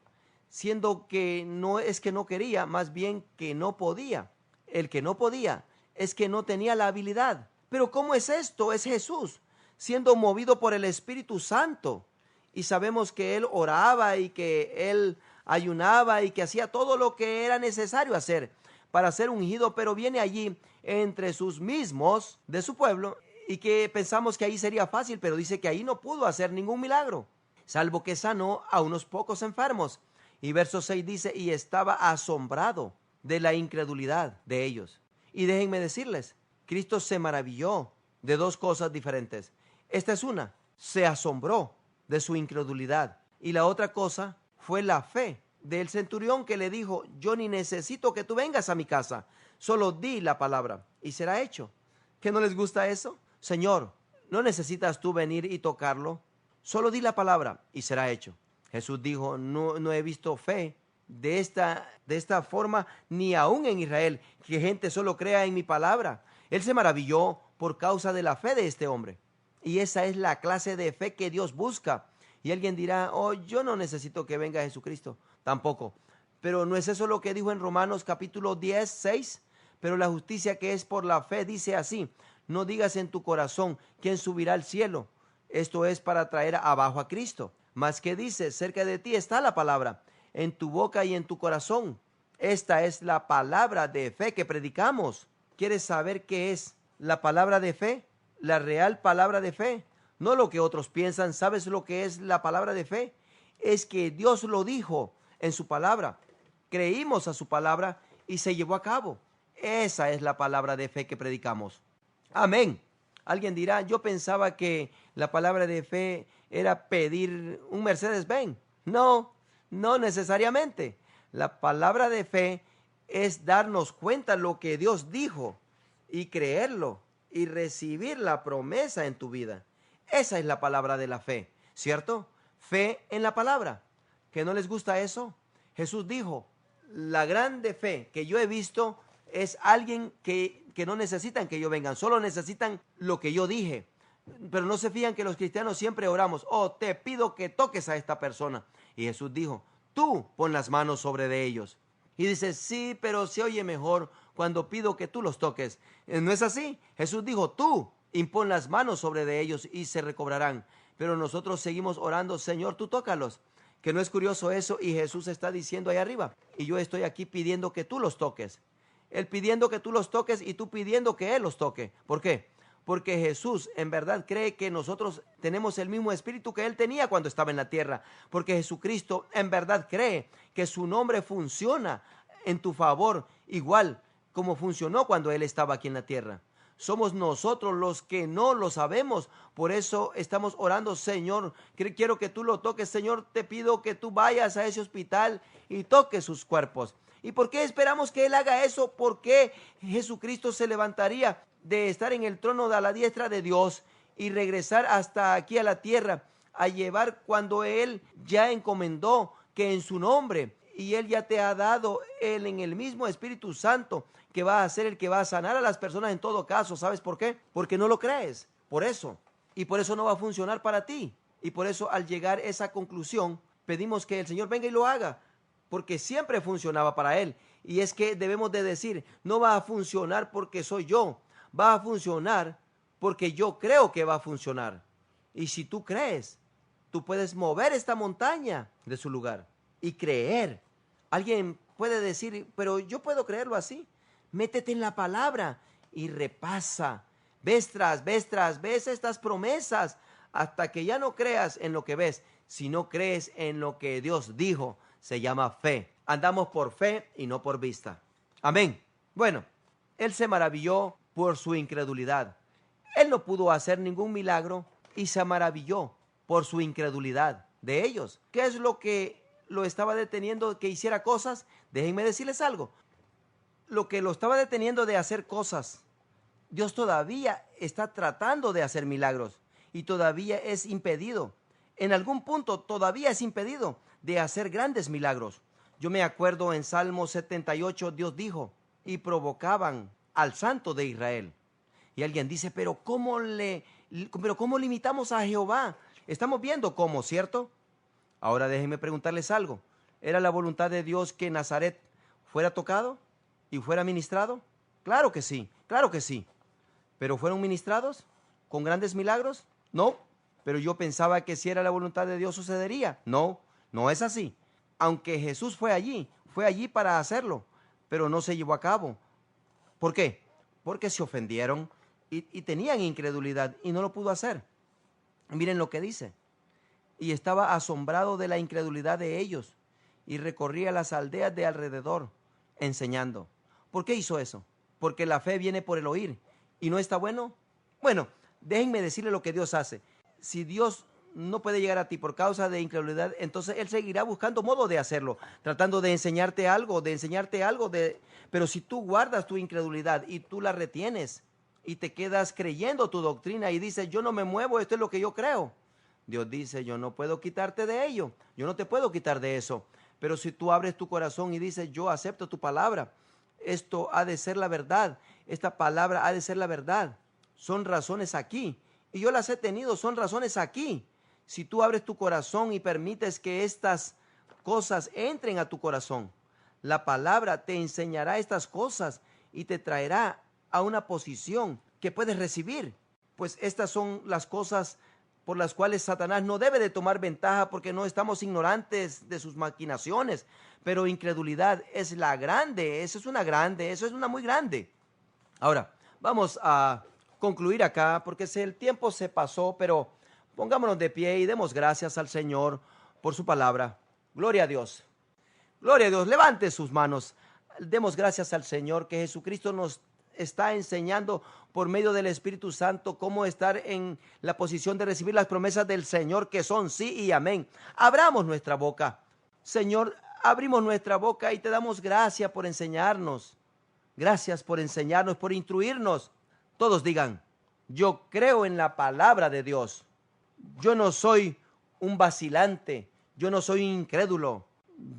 Speaker 1: siendo que no es que no quería, más bien que no podía. El que no podía es que no tenía la habilidad. Pero ¿cómo es esto? Es Jesús, siendo movido por el Espíritu Santo. Y sabemos que Él oraba y que Él ayunaba y que hacía todo lo que era necesario hacer para ser ungido, pero viene allí entre sus mismos de su pueblo, y que pensamos que ahí sería fácil, pero dice que ahí no pudo hacer ningún milagro, salvo que sanó a unos pocos enfermos. Y verso 6 dice: y estaba asombrado de la incredulidad de ellos. Y déjenme decirles, Cristo se maravilló de dos cosas diferentes. Esta es una: se asombró de su incredulidad. Y la otra cosa fue la fe del centurión, que le dijo: yo ni necesito que tú vengas a mi casa, solo di la palabra y será hecho. ¿Qué no les gusta eso? Señor, no necesitas tú venir y tocarlo, solo di la palabra y será hecho. Jesús dijo: no he visto fe de esta forma, ni aún en Israel, que gente solo crea en mi palabra. Él se maravilló por causa de la fe de este hombre. Y esa es la clase de fe que Dios busca. Y alguien dirá: oh, yo no necesito que venga Jesucristo. Tampoco. Pero ¿no es eso lo que dijo en Romanos capítulo 10, 6? Pero la justicia que es por la fe dice así: no digas en tu corazón: ¿quién subirá al cielo? Esto es para traer abajo a Cristo. Mas que dice: cerca de ti está la palabra, en tu boca y en tu corazón. Esta es la palabra de fe que predicamos. ¿Quieres saber qué es la palabra de fe? La real palabra de fe. No lo que otros piensan. ¿Sabes lo que es la palabra de fe? Es que Dios lo dijo en su palabra. Creímos a su palabra y se llevó a cabo. Esa es la palabra de fe que predicamos. Amén. Alguien dirá: yo pensaba que la palabra de fe era pedir un Mercedes-Benz. No, no necesariamente. La palabra de fe es darnos cuenta lo que Dios dijo y creerlo y recibir la promesa en tu vida. Esa es la palabra de la fe, ¿cierto? Fe en la palabra. ¿Que no les gusta eso? Jesús dijo, la grande fe que yo he visto es alguien que no necesitan que yo vengan, solo necesitan lo que yo dije. Pero no se fijan que los cristianos siempre oramos, oh, te pido que toques a esta persona. Y Jesús dijo, tú pon las manos sobre de ellos. Y dice, sí, pero se oye mejor cuando pido que tú los toques. ¿No es así? Jesús dijo, tú impon las manos sobre de ellos y se recobrarán. Pero nosotros seguimos orando, Señor, tú tócalos. ¿Que no es curioso eso? Y Jesús está diciendo ahí arriba, y yo estoy aquí pidiendo que tú los toques. Él pidiendo que tú los toques y tú pidiendo que Él los toque. ¿Por qué? Porque Jesús en verdad cree que nosotros tenemos el mismo espíritu que Él tenía cuando estaba en la tierra. Porque Jesucristo en verdad cree que su nombre funciona en tu favor igual como funcionó cuando Él estaba aquí en la tierra. Somos nosotros los que no lo sabemos. Por eso estamos orando, Señor, quiero que tú lo toques. Señor, te pido que tú vayas a ese hospital y toques sus cuerpos. ¿Y por qué esperamos que Él haga eso? ¿Por qué Jesucristo se levantaría de estar en el trono de a la diestra de Dios y regresar hasta aquí a la tierra a llevar cuando Él ya encomendó que en su nombre, y Él ya te ha dado Él en el mismo Espíritu Santo, que va a ser el que va a sanar a las personas en todo caso? ¿Sabes por qué? Porque no lo crees, por eso. Y por eso no va a funcionar para ti. Y por eso al llegar a esa conclusión, pedimos que el Señor venga y lo haga, porque siempre funcionaba para Él. Y es que debemos de decir, no va a funcionar porque soy yo, va a funcionar porque yo creo que va a funcionar. Y si tú crees, tú puedes mover esta montaña de su lugar y creer. Alguien puede decir, pero yo puedo creerlo así. Métete en la palabra y repasa. Ves tras vez estas promesas hasta que ya no creas en lo que ves, sino crees en lo que Dios dijo. Se llama fe. Andamos por fe y no por vista. Amén. Bueno, Él se maravilló por su incredulidad. Él no pudo hacer ningún milagro y se maravilló por su incredulidad de ellos. ¿Qué es lo que lo estaba deteniendo que hiciera cosas? Déjenme decirles algo. Lo que lo estaba deteniendo de hacer cosas, Dios todavía está tratando de hacer milagros y todavía es impedido. En algún punto todavía es impedido de hacer grandes milagros. Yo me acuerdo en Salmo 78, Dios dijo, y provocaban al Santo de Israel. Y alguien dice, pero ¿cómo limitamos a Jehová? Estamos viendo cómo, ¿cierto? Ahora déjenme preguntarles algo. ¿Era la voluntad de Dios que Nazaret fuera tocado y fuera ministrado? Claro que sí, claro que sí. ¿Pero fueron ministrados con grandes milagros? No, pero yo pensaba que si era la voluntad de Dios sucedería. No, no es así. Aunque Jesús fue allí para hacerlo, pero no se llevó a cabo. ¿Por qué? Porque se ofendieron y tenían incredulidad y no lo pudo hacer. Miren lo que dice. Y estaba asombrado de la incredulidad de ellos y recorría las aldeas de alrededor enseñando. ¿Por qué hizo eso? Porque la fe viene por el oír. ¿Y no está bueno? Bueno, déjenme decirle lo que Dios hace. Si Dios no puede llegar a ti por causa de incredulidad, entonces Él seguirá buscando modo de hacerlo, tratando de enseñarte algo, pero si tú guardas tu incredulidad y tú la retienes y te quedas creyendo tu doctrina y dices, yo no me muevo, esto es lo que yo creo. Dios dice, yo no puedo quitarte de ello, yo no te puedo quitar de eso. Pero si tú abres tu corazón y dices, yo acepto tu palabra, esto ha de ser la verdad, esta palabra ha de ser la verdad. Son razones aquí, y yo las he tenido, son razones aquí. Si tú abres tu corazón y permites que estas cosas entren a tu corazón, la palabra te enseñará estas cosas y te traerá a una posición que puedes recibir. Pues estas son las cosas por las cuales Satanás no debe de tomar ventaja, porque no estamos ignorantes de sus maquinaciones, pero incredulidad es la grande, eso es una muy grande. Ahora, vamos a concluir acá, porque el tiempo se pasó, pero pongámonos de pie y demos gracias al Señor por su palabra. Gloria a Dios. Gloria a Dios. Levante sus manos. Demos gracias al Señor que Jesucristo nos está enseñando por medio del Espíritu Santo cómo estar en la posición de recibir las promesas del Señor, que son sí y amén. Abramos nuestra boca. Señor, abrimos nuestra boca y te damos gracias por enseñarnos. Gracias por enseñarnos, por instruirnos. Todos digan, yo creo en la palabra de Dios. Yo no soy un vacilante, yo no soy incrédulo.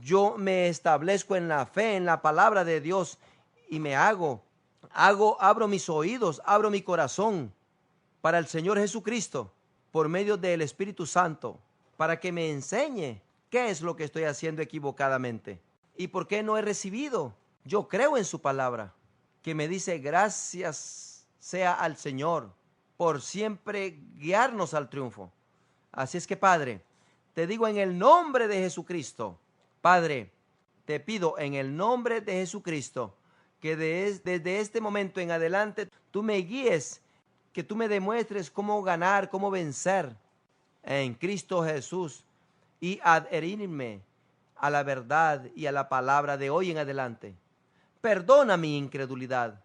Speaker 1: Yo me establezco en la fe, en la palabra de Dios y abro mis oídos, abro mi corazón para el Señor Jesucristo por medio del Espíritu Santo, para que me enseñe qué es lo que estoy haciendo equivocadamente y por qué no he recibido. Yo creo en su palabra, que me dice gracias sea al Señor por siempre guiarnos al triunfo. Así es que, Padre, te digo en el nombre de Jesucristo, Padre, te pido en el nombre de Jesucristo que desde este momento en adelante tú me guíes, que tú me demuestres cómo ganar, cómo vencer en Cristo Jesús y adherirme a la verdad y a la palabra de hoy en adelante. Perdona mi incredulidad,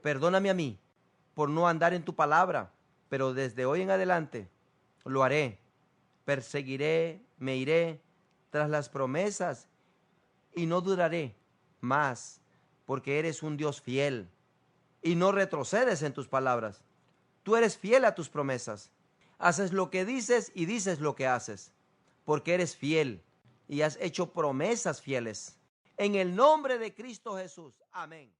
Speaker 1: perdóname a mí por no andar en tu palabra, pero desde hoy en adelante lo haré. Perseguiré, me iré tras las promesas y no duraré más, porque eres un Dios fiel y no retrocedes en tus palabras. Tú eres fiel a tus promesas. Haces lo que dices y dices lo que haces, porque eres fiel y has hecho promesas fieles. En el nombre de Cristo Jesús. Amén.